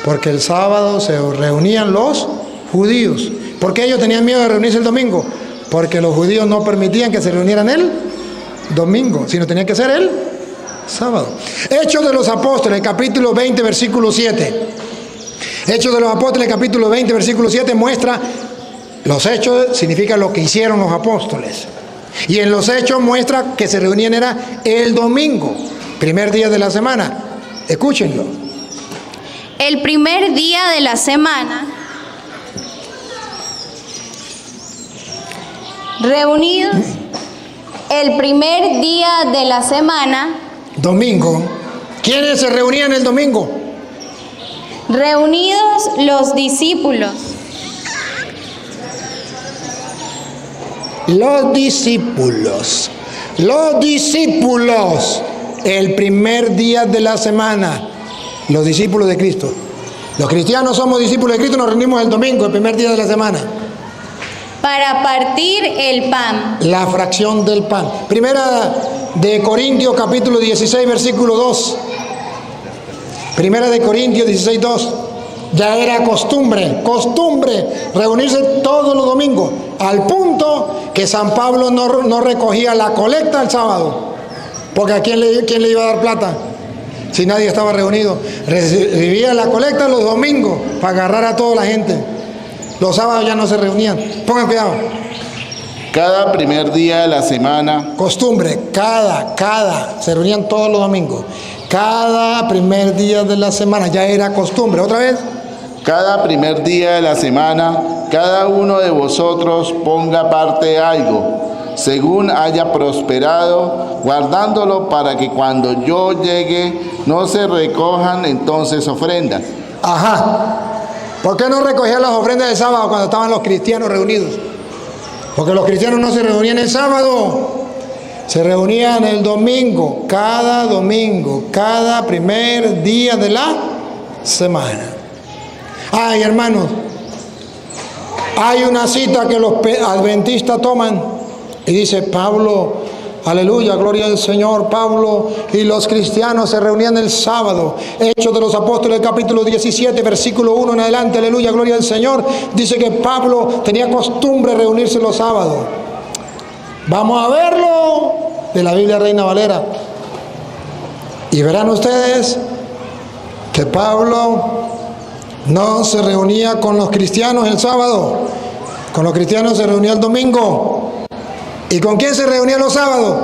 Porque el sábado se reunían los judíos. ¿Por qué ellos tenían miedo de reunirse el domingo? Porque los judíos no permitían que se reunieran el domingo, sino tenía que ser el sábado. Hechos de los Apóstoles, capítulo 20, versículo 7. Hechos de los Apóstoles, capítulo 20, versículo 7 muestra, los hechos significa lo que hicieron los apóstoles. Y en los hechos muestra que se reunían era el domingo, primer día de la semana. Escúchenlo. El primer día de la semana, reunidos el primer día de la semana, domingo. ¿Quiénes se reunían el domingo? Reunidos los discípulos. Los discípulos, el primer día de la semana, los discípulos de Cristo. Los cristianos somos discípulos de Cristo, nos reunimos el domingo, el primer día de la semana. Para partir el pan. La fracción del pan. Primera de Corintios, capítulo 16, versículo 2. Primera de Corintios 16, 2. Ya era costumbre reunirse todos los domingos, al punto que San Pablo no recogía la colecta el sábado, porque ¿a quién le iba a dar plata? Si nadie estaba reunido. Recibía la colecta los domingos para agarrar a toda la gente. Los sábados ya no se reunían. Pongan cuidado. Cada primer día de la semana. Costumbre, se reunían todos los domingos. Cada primer día de la semana, ya era costumbre. ¿Otra vez? Cada primer día de la semana, cada uno de vosotros ponga aparte algo, según haya prosperado, guardándolo para que cuando yo llegue no se recojan entonces ofrendas. Ajá. ¿Por qué no recogían las ofrendas del sábado cuando estaban los cristianos reunidos? Porque los cristianos no se reunían el sábado, se reunían el domingo, cada primer día de la semana. Ay, hermanos, hay una cita que los adventistas toman y dice: Pablo, aleluya, gloria al Señor, Pablo y los cristianos se reunían el sábado. Hechos de los Apóstoles, capítulo 17, versículo 1 en adelante, aleluya, gloria al Señor. Dice que Pablo tenía costumbre de reunirse los sábados. Vamos a verlo de la Biblia Reina Valera. Y verán ustedes que Pablo no se reunía con los cristianos el sábado, con los cristianos se reunía el domingo. ¿Y con quién se reunían los sábados?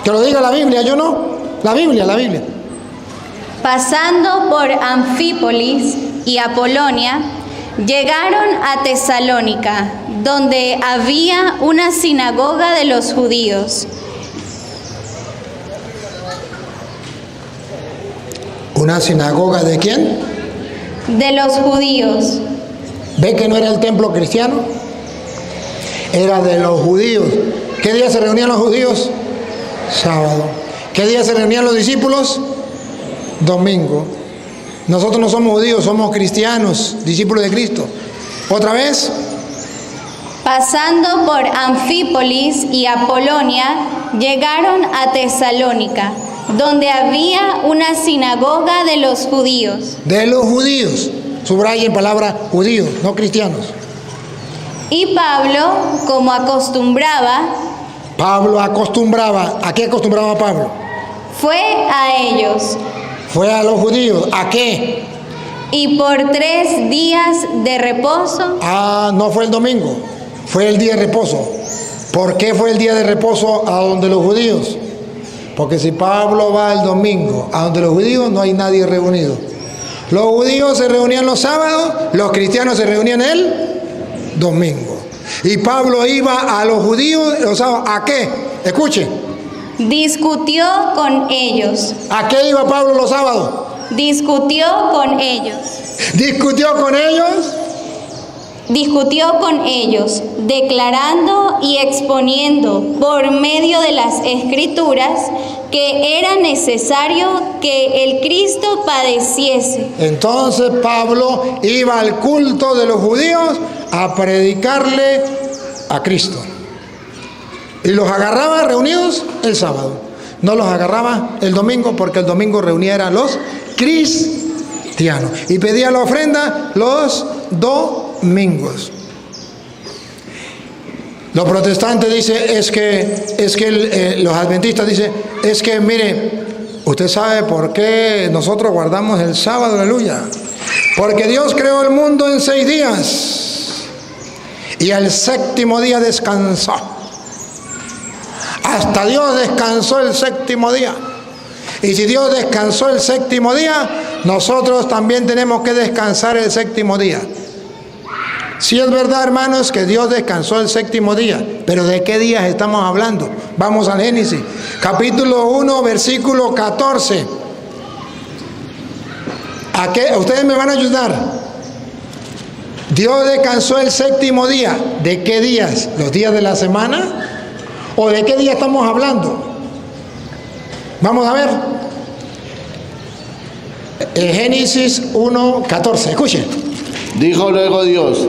Que lo diga la Biblia, yo no. La Biblia. Pasando por Anfípolis y Apolonia, llegaron a Tesalónica, donde había una sinagoga de los judíos. ¿Una sinagoga de quién? De los judíos. ¿Ve que no era el templo cristiano? Era de los judíos. ¿Qué día se reunían los judíos? Sábado. ¿Qué día se reunían los discípulos? Domingo. Nosotros no somos judíos, somos cristianos, discípulos de Cristo. ¿Otra vez? Pasando por Anfípolis y Apolonia, llegaron a Tesalónica, donde había una sinagoga de los judíos. De los judíos. Subrayen palabra judíos, no cristianos. Y Pablo, como acostumbraba, ¿a qué acostumbraba Pablo? fue a ellos. Fue a los judíos. ¿A qué? Y por 3 días de reposo. No fue el domingo, fue el día de reposo. ¿Por qué fue el día de reposo a donde los judíos? Porque si Pablo va el domingo a donde los judíos, no hay nadie reunido. Los judíos se reunían los sábados, los cristianos se reunían el domingo. Y Pablo iba a los judíos los sábados. ¿A qué? Escuche. Discutió con ellos. ¿A qué iba Pablo los sábados? Discutió con ellos. ¿Discutió con ellos? Discutió con ellos, declarando y exponiendo por medio de las Escrituras que era necesario que el Cristo padeciese. Entonces Pablo iba al culto de los judíos a predicarle a Cristo. Y los agarraba reunidos el sábado. No los agarraba el domingo, porque el domingo reunía a los cristianos. Y pedía la ofrenda los domingos. Los protestantes dicen, los adventistas dicen, es que mire, usted sabe por qué nosotros guardamos el sábado, aleluya. Porque Dios creó el mundo en 6 días y el 7º día descansó. Hasta Dios descansó el 7º día. Y si Dios descansó el 7º día, nosotros también tenemos que descansar el 7º día. Sí es verdad, hermanos, que Dios descansó el 7º día, pero ¿de qué días estamos hablando? Vamos al Génesis, capítulo 1, versículo 14. ¿A qué? Ustedes me van a ayudar. Dios descansó el 7º día. ¿De qué días? ¿Los días de la semana? ¿O de qué día estamos hablando? Vamos a ver. Génesis 1, 14. Escuchen. Dijo luego Dios: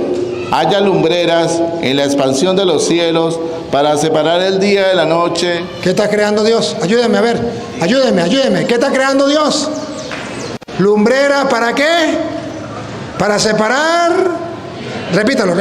haya lumbreras en la expansión de los cielos para separar el día de la noche. ¿Qué está creando Dios? Ayúdenme a ver. Ayúdenme. ¿Qué está creando Dios? ¿Lumbrera para qué? Para separar. Repítalo.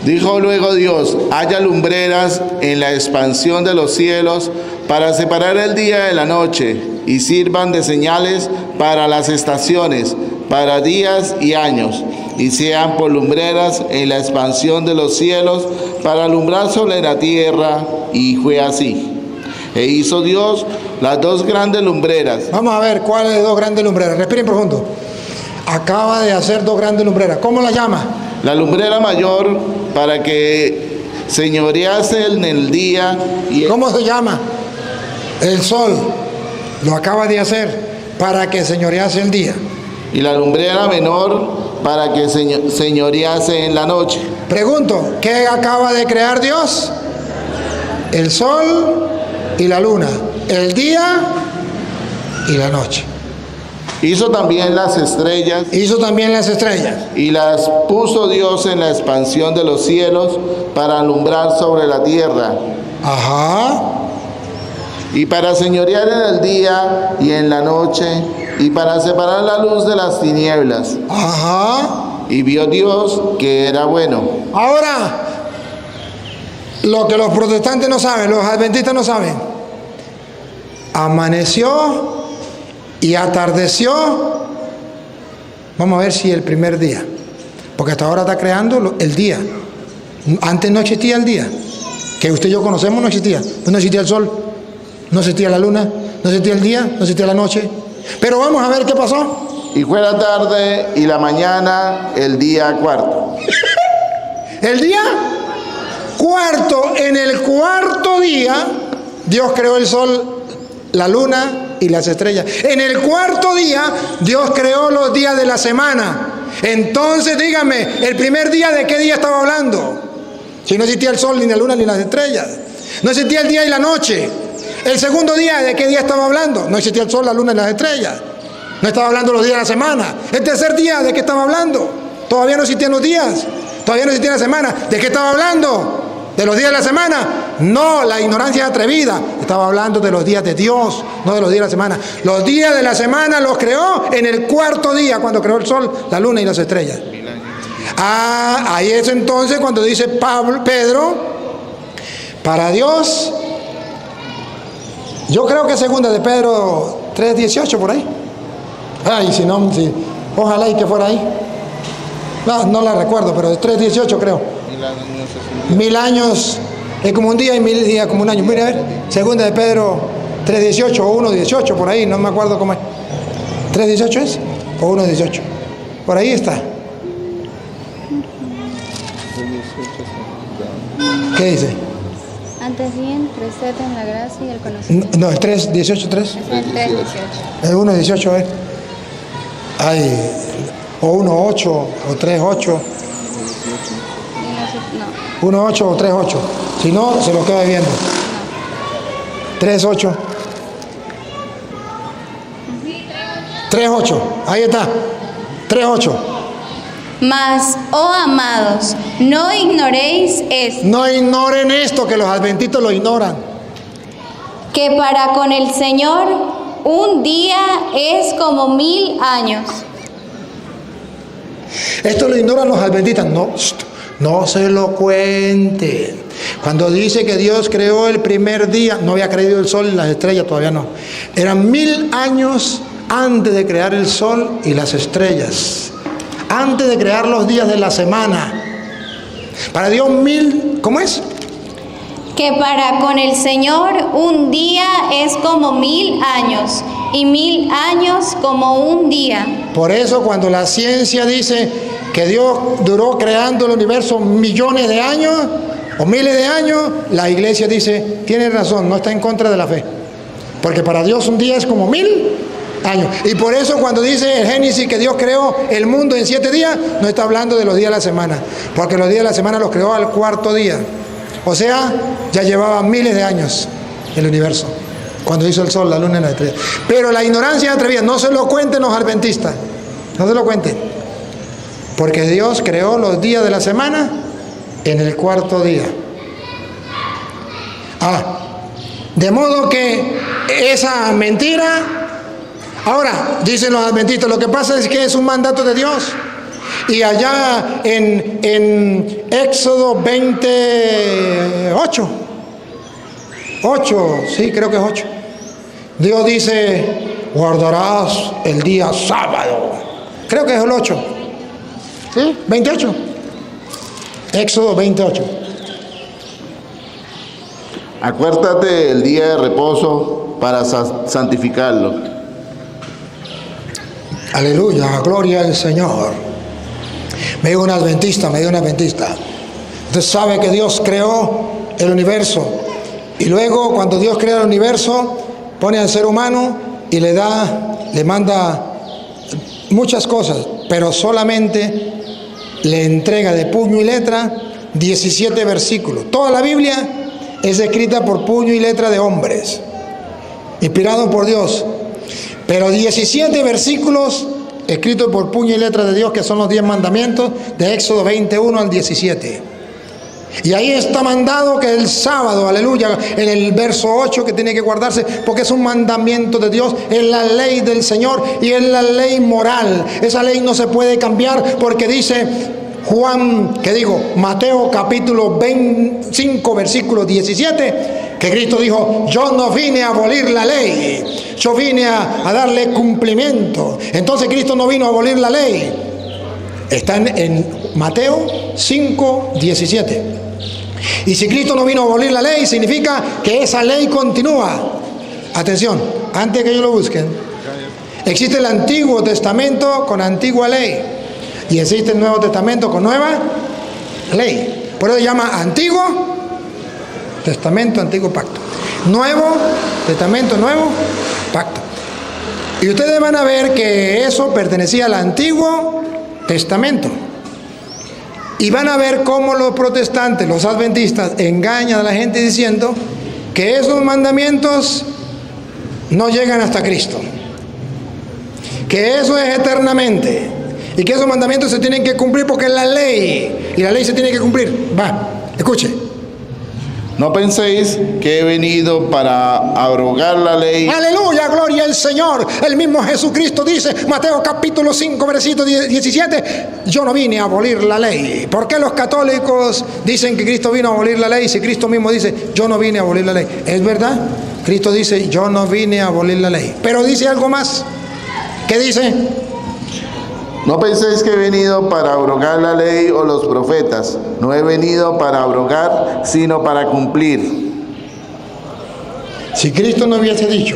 Dijo luego Dios: haya lumbreras en la expansión de los cielos para separar el día de la noche, y sirvan de señales para las estaciones, para días y años, y sean por lumbreras en la expansión de los cielos para alumbrar sobre la tierra. Y fue así. E hizo Dios las 2 grandes lumbreras. Vamos a ver cuáles 2 grandes lumbreras. Respiren profundo. Acaba de hacer 2 grandes lumbreras. ¿Cómo la llama? La lumbrera mayor para que señorease en el día. ¿Cómo se llama? El sol. Lo acaba de hacer para que señorease el día. Y la lumbrera menor para que señorease en la noche. Pregunto, ¿qué acaba de crear Dios? El sol y la luna, el día y la noche. Hizo también las estrellas. Y las puso Dios en la expansión de los cielos para alumbrar sobre la tierra. Ajá. Y para señorear en el día y en la noche, y para separar la luz de las tinieblas. Ajá. Y vio Dios que era bueno. Ahora, lo que los protestantes no saben, los adventistas no saben. Amaneció y atardeció. Vamos a ver si el primer día, porque hasta ahora está creando el día. Antes no existía el día. que usted y yo conocemos, no existía. No existía el sol, no existía la luna, no existía el día, no existía la noche. Pero vamos a ver qué pasó. Y fue la tarde y la mañana el día cuarto. El día cuarto, en el cuarto día, Dios creó el sol, la luna y las estrellas. En el cuarto día, Dios creó los días de la semana. Entonces, dígame, ¿el primer día de qué día estaba hablando? Si no existía el sol, ni la luna, ni las estrellas. No existía el día y la noche. El segundo día, ¿de qué día estaba hablando? No existía el sol, la luna y las estrellas. No estaba hablando los días de la semana. El tercer día, ¿de qué estaba hablando? Todavía no existían los días. Todavía no existía la semana. ¿De qué estaba hablando? ¿De los días de la semana? No, la ignorancia es atrevida. Estaba hablando de los días de Dios, no de los días de la semana. Los días de la semana los creó en el cuarto día, cuando creó el sol, la luna y las estrellas. Ahí es entonces cuando dice Pedro, para Dios, yo creo que segunda de Pedro 3:18 por ahí. Ay, si no, si, ojalá y que fuera ahí. No la recuerdo, pero es 3:18 creo. 1000 años es como un día y 1000 días como un año. Mira, a ver, segunda de Pedro 3:18 o 1:18 por ahí, no me acuerdo cómo es. ¿3:18 es? ¿O 1:18? Por ahí está. ¿Qué dice? Antes bien, creced en la gracia y el conocimiento. No, es 3:18, 3. El 3:18. El 1:18 es. Ay, o 1:8 o 3:8. No. 1:8 o 3:8. Si no, se lo queda viendo. 3:8. 3:8. Ahí está. 3:8. Mas, oh amados, no ignoréis esto, No ignoren esto, que los adventistas lo ignoran. que para con el Señor un día es como 1000 años. Esto lo ignoran los adventistas. No se lo cuente. Cuando dice que Dios creó el primer día, no había creado el sol y las estrellas, todavía no. Eran 1000 años antes de crear el sol y las estrellas. Antes de crear los días de la semana. Para Dios ¿cómo es? Que para con el Señor un día es como 1000 años, y 1000 años como un día. Por eso cuando la ciencia dice que Dios duró creando el universo millones de años o miles de años, la iglesia dice, tiene razón, no está en contra de la fe. Porque para Dios un día es como 1000 años. Y por eso cuando dice el Génesis que Dios creó el mundo en 7 días, no está hablando de los días de la semana, porque los días de la semana los creó al cuarto día. O sea, ya llevaba miles de años el universo, cuando hizo el sol, la luna y la estrella. Pero la ignorancia es atrevida, no se lo cuenten los adventistas, no se lo cuenten, porque Dios creó los días de la semana en el cuarto día. De modo que esa mentira. Ahora, dicen los adventistas, lo que pasa es que es un mandato de Dios. Y allá en Éxodo 28, 8, sí, creo que es 8, Dios dice, guardarás el día sábado. Creo que es el 8. ¿Sí? 28. Éxodo 28. Acuérdate el día de reposo para santificarlo. Aleluya, gloria al Señor. Me dio un adventista. Usted sabe que Dios creó el universo. Y luego cuando Dios crea el universo, pone al ser humano y le manda muchas cosas, pero solamente le entrega de puño y letra 17 versículos. Toda la Biblia es escrita por puño y letra de hombres, inspirado por Dios. Pero 17 versículos escritos por puño y letra de Dios, que son los 10 mandamientos de Éxodo 21 al 17. Y ahí está mandado que el sábado, aleluya, en el verso 8, que tiene que guardarse, porque es un mandamiento de Dios, es la ley del Señor y es la ley moral. Esa ley no se puede cambiar porque dice Mateo capítulo 25, versículo 17, que Cristo dijo, yo no vine a abolir la ley, yo vine a darle cumplimiento. Entonces Cristo no vino a abolir la ley. Está en Mateo 5, 17. Y si Cristo no vino a abolir la ley, significa que esa ley continúa. Atención, antes que ellos lo busquen, existe el Antiguo Testamento con antigua ley y existe el Nuevo Testamento con nueva ley. Por eso se llama Antiguo Testamento, Antiguo Pacto. Nuevo Testamento, Nuevo Pacto. Y ustedes van a ver que eso pertenecía al Antiguo Testamento. Y van a ver cómo los protestantes, los adventistas, engañan a la gente diciendo que esos mandamientos no llegan hasta Cristo, que eso es eternamente y que esos mandamientos se tienen que cumplir porque es la ley y la ley se tiene que cumplir. Va, escuche. No penséis que he venido para abrogar la ley. Aleluya, gloria al Señor. El mismo Jesucristo dice, Mateo capítulo 5, versículo 17, yo no vine a abolir la ley. ¿Por qué los católicos dicen que Cristo vino a abolir la ley si Cristo mismo dice, yo no vine a abolir la ley? ¿Es verdad? Cristo dice, yo no vine a abolir la ley. Pero dice algo más. ¿Qué dice? No penséis que he venido para abrogar la ley o los profetas. No he venido para abrogar, sino para cumplir. Si Cristo no hubiese dicho,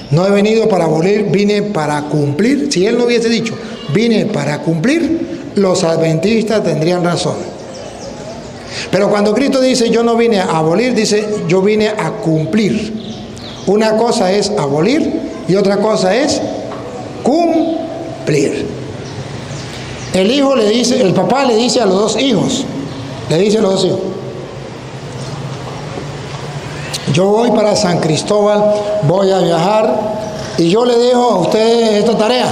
no he venido para abolir, vine para cumplir. Si Él no hubiese dicho, vine para cumplir, los adventistas tendrían razón. Pero cuando Cristo dice, yo no vine a abolir, dice, yo vine a cumplir. Una cosa es abolir y otra cosa es cumplir. El hijo le dice, el papá le dice a los dos hijos, yo voy para San Cristóbal, voy a viajar y yo le dejo a ustedes esta tarea.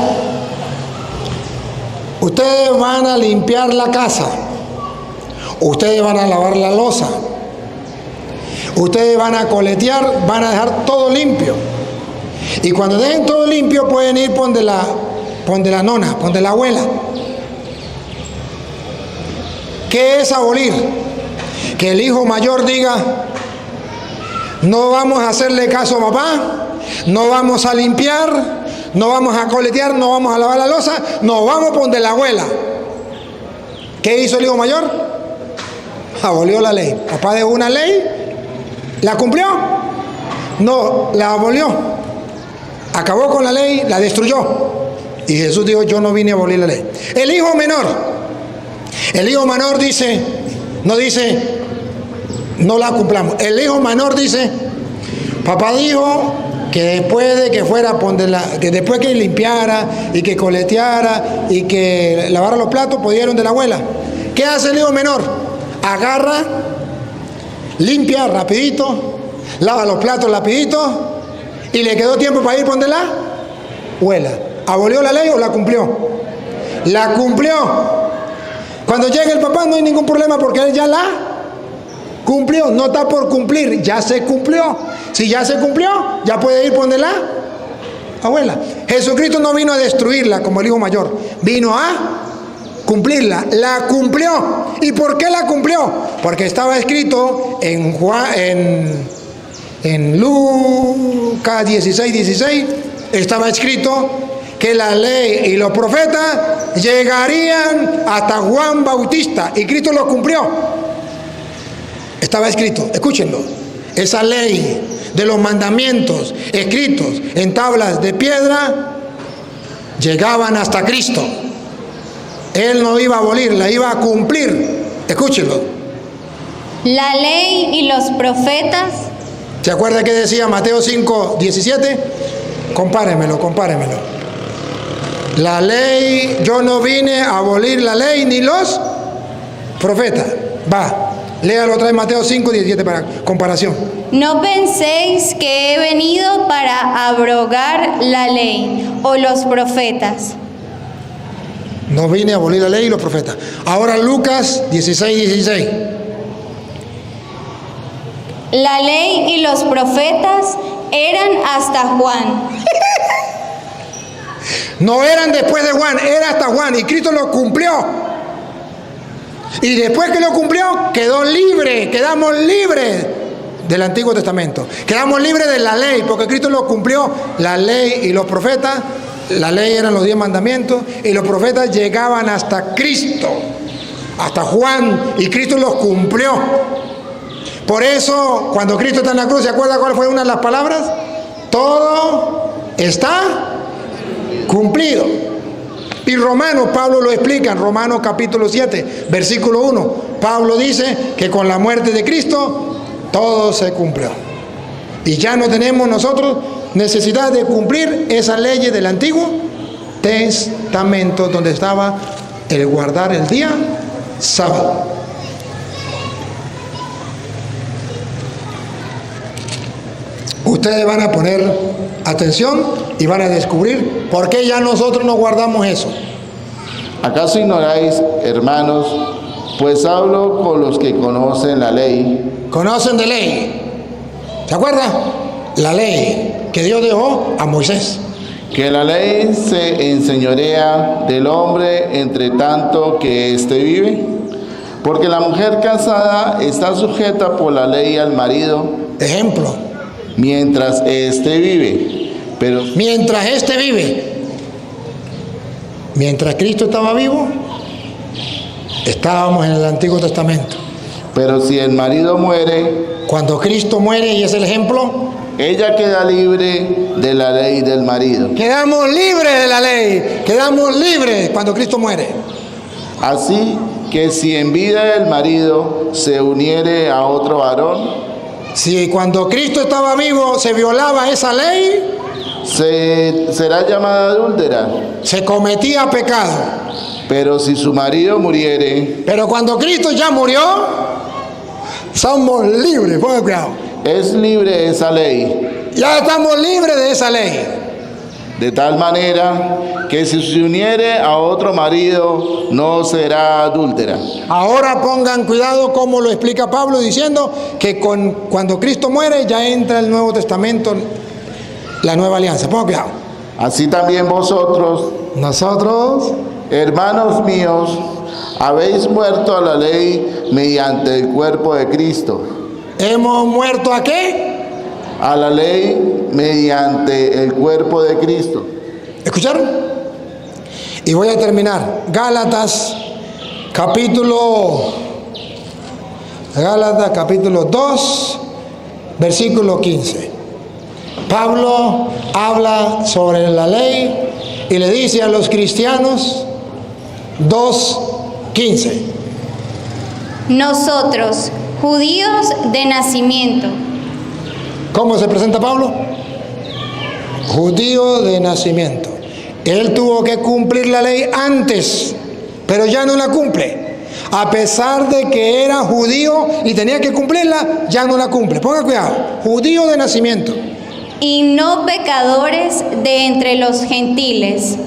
Ustedes van a limpiar la casa, ustedes van a lavar la loza, ustedes van a coletear, van a dejar todo limpio. Y cuando dejen todo limpio pueden ir donde la nona, donde la abuela. ¿Qué es abolir? Que el hijo mayor diga, no vamos a hacerle caso a papá, no vamos a limpiar, no vamos a coletear, no vamos a lavar la loza, nos vamos por donde la abuela. ¿Qué hizo el hijo mayor? Abolió la ley. Papá dejó una ley, ¿la cumplió? No, la abolió. Acabó con la ley, la destruyó. Y Jesús dijo, yo no vine a abolir la ley. El hijo menor dice, no la cumplamos. El hijo menor dice, papá dijo que después de que fuera, que después que limpiara y que coleteara y que lavara los platos, podía ir donde la abuela. ¿Qué hace el hijo menor? Agarra, limpia rapidito, lava los platos rapidito y le quedó tiempo para ir donde la abuela. ¿Abolió la ley o la cumplió? La cumplió. Cuando llegue el papá no hay ningún problema porque él ya la cumplió. No está por cumplir, ya se cumplió. Si ya se cumplió, ya puede ir por donde la abuela. Jesucristo no vino a destruirla como el hijo mayor, vino a cumplirla. La cumplió. ¿Y por qué la cumplió? Porque estaba escrito en Lucas 16:16, estaba escrito que la ley y los profetas llegarían hasta Juan Bautista, y Cristo lo cumplió. Estaba escrito, escúchenlo, esa ley de los mandamientos escritos en tablas de piedra llegaban hasta Cristo. Él no iba a abolir, la iba a cumplir. Escúchenlo. La ley y los profetas. ¿Se acuerda que decía Mateo 5:17? Compáremelo. La ley, yo no vine a abolir la ley ni los profetas. Va, léalo otra vez, Mateo 5:17 para comparación. No penséis que he venido para abrogar la ley o los profetas. No vine a abolir la ley y los profetas. Ahora Lucas 16:16. La ley y los profetas eran hasta Juan. No eran después de Juan, era hasta Juan, y Cristo lo cumplió. Y después que lo cumplió, quedó libre, quedamos libres del Antiguo Testamento. Quedamos libres de la ley, porque Cristo lo cumplió. La ley y los profetas, la ley eran los 10 mandamientos, y los profetas llegaban hasta Cristo. hasta Juan, y Cristo los cumplió. Por eso, cuando Cristo está en la cruz, ¿se acuerda cuál fue una de las palabras? Todo está cumplido. Y Romanos, Pablo lo explica en Romanos capítulo 7, versículo 1. Pablo dice que con la muerte de Cristo todo se cumplió. Y ya no tenemos nosotros necesidad de cumplir esas leyes del Antiguo Testamento, donde estaba el guardar el día sábado. Ustedes van a poner atención y van a descubrir por qué ya nosotros no guardamos eso. ¿Acaso ignoráis, hermanos? Pues hablo con los que conocen la ley. Conocen de ley. ¿Se acuerdan? La ley que Dios dejó a Moisés. Que la ley se enseñorea del hombre entre tanto que éste vive. Porque la mujer casada está sujeta por la ley al marido. Ejemplo. Mientras éste vive. Pero mientras éste vive. Mientras Cristo estaba vivo, estábamos en el Antiguo Testamento. Pero si el marido muere, cuando Cristo muere, y es el ejemplo, ella queda libre de la ley del marido. Quedamos libres de la ley. Quedamos libres cuando Cristo muere. Así que si en vida el marido se uniere a otro varón, si cuando Cristo estaba vivo se violaba esa ley, será llamada adúltera. Se cometía pecado. Pero si su marido muriere, pero cuando Cristo ya murió, somos libres. Pongan cuidado. Es libre esa ley. Ya estamos libres de esa ley. De tal manera que si se uniere a otro marido, no será adúltera. Ahora pongan cuidado cómo lo explica Pablo, diciendo que cuando Cristo muere ya entra el Nuevo Testamento, la nueva alianza. Pongan cuidado. Así también vosotros, nosotros, hermanos míos, habéis muerto a la ley mediante el cuerpo de Cristo. ¿Hemos muerto a qué? A la ley mediante el cuerpo de Cristo. ¿Escucharon? Y voy a terminar. Gálatas capítulo 2, versículo 15. Pablo habla sobre la ley y le dice a los cristianos 2:15. Nosotros, judíos de nacimiento. ¿Cómo se presenta Pablo? Judío de nacimiento. Él tuvo que cumplir la ley antes, pero ya no la cumple. A pesar de que era judío y tenía que cumplirla, ya no la cumple. Ponga cuidado. Judío de nacimiento. Y no pecadores de entre los gentiles,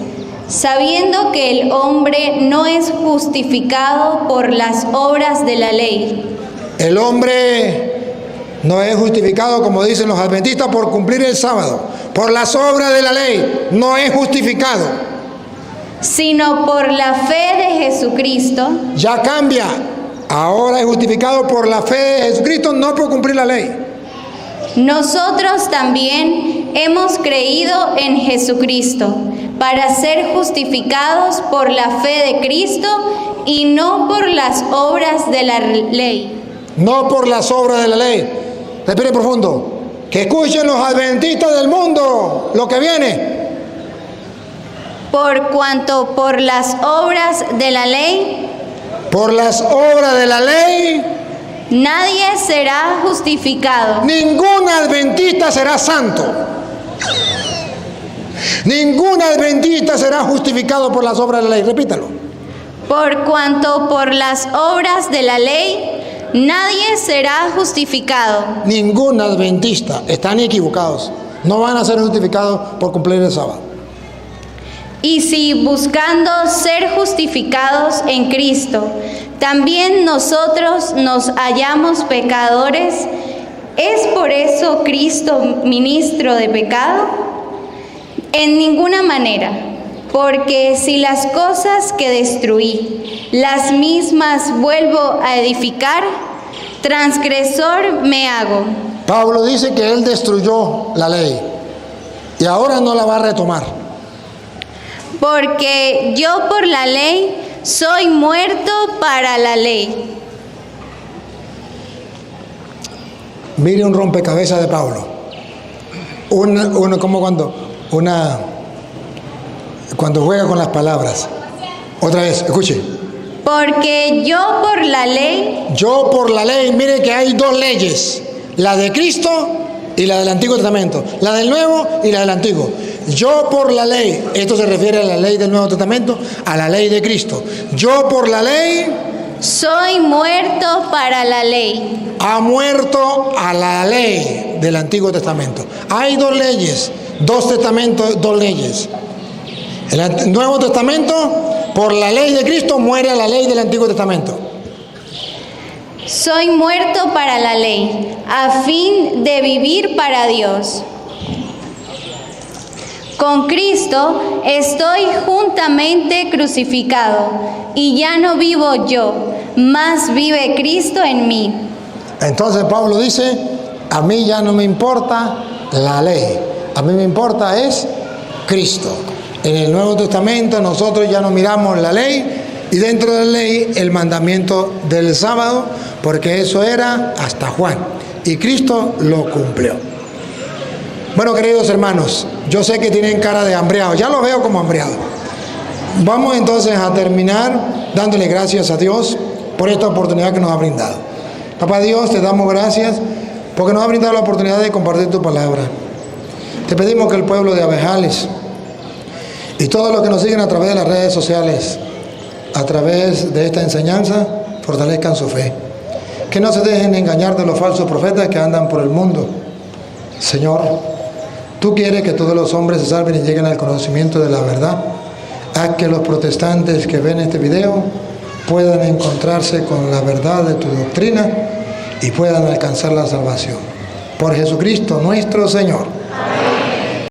sabiendo que el hombre no es justificado por las obras de la ley. El hombre no es justificado, como dicen los adventistas, por cumplir el sábado. Por las obras de la ley no es justificado. Sino por la fe de Jesucristo. Ya cambia. Ahora es justificado por la fe de Jesucristo, no por cumplir la ley. Nosotros también hemos creído en Jesucristo para ser justificados por la fe de Cristo y no por las obras de la ley. No por las obras de la ley. Respire profundo. Que escuchen los adventistas del mundo lo que viene. Por cuanto por las obras de la ley. Por las obras de la ley. Nadie será justificado. Ningún adventista será santo. Ningún adventista será justificado por las obras de la ley. Repítalo. Por cuanto por las obras de la ley, nadie será justificado. Ningún adventista. Están equivocados. No van a ser justificados por cumplir el sábado. Y si buscando ser justificados en Cristo, también nosotros nos hallamos pecadores, ¿es por eso Cristo ministro de pecado? En ninguna manera, porque si las cosas que destruí, las mismas vuelvo a edificar, transgresor me hago. Pablo dice que él destruyó la ley y ahora no la va a retomar. Porque yo por la ley soy muerto para la ley. Mire un rompecabezas de Pablo. Cuando juega con las palabras. Otra vez, escuche. Porque yo por la ley, mire que hay dos leyes, la de Cristo y la del Antiguo Testamento, la del Nuevo y la del Antiguo. Yo por la ley, esto se refiere a la ley del Nuevo Testamento, a la ley de Cristo. Yo por la ley soy muerto para la ley. Ha muerto a la ley del Antiguo Testamento. Hay dos leyes, dos testamentos, dos leyes. El Nuevo Testamento, por la ley de Cristo, muere a la ley del Antiguo Testamento. Soy muerto para la ley, a fin de vivir para Dios. Con Cristo estoy juntamente crucificado, y ya no vivo yo, mas vive Cristo en mí. Entonces Pablo dice, a mí ya no me importa la ley, a mí me importa es Cristo. En el Nuevo Testamento nosotros ya no miramos la ley y dentro de la ley el mandamiento del sábado, porque eso era hasta Juan y Cristo lo cumplió. Bueno, queridos hermanos, yo sé que tienen cara de hambriados, ya los veo como hambriados. Vamos entonces a terminar dándole gracias a Dios por esta oportunidad que nos ha brindado. Papá Dios, te damos gracias porque nos ha brindado la oportunidad de compartir tu palabra. Te pedimos que el pueblo de Abejales y todos los que nos siguen a través de las redes sociales, a través de esta enseñanza, fortalezcan su fe. Que no se dejen engañar de los falsos profetas que andan por el mundo. Señor, tú quieres que todos los hombres se salven y lleguen al conocimiento de la verdad. Haz que los protestantes que ven este video puedan encontrarse con la verdad de tu doctrina y puedan alcanzar la salvación. Por Jesucristo nuestro Señor.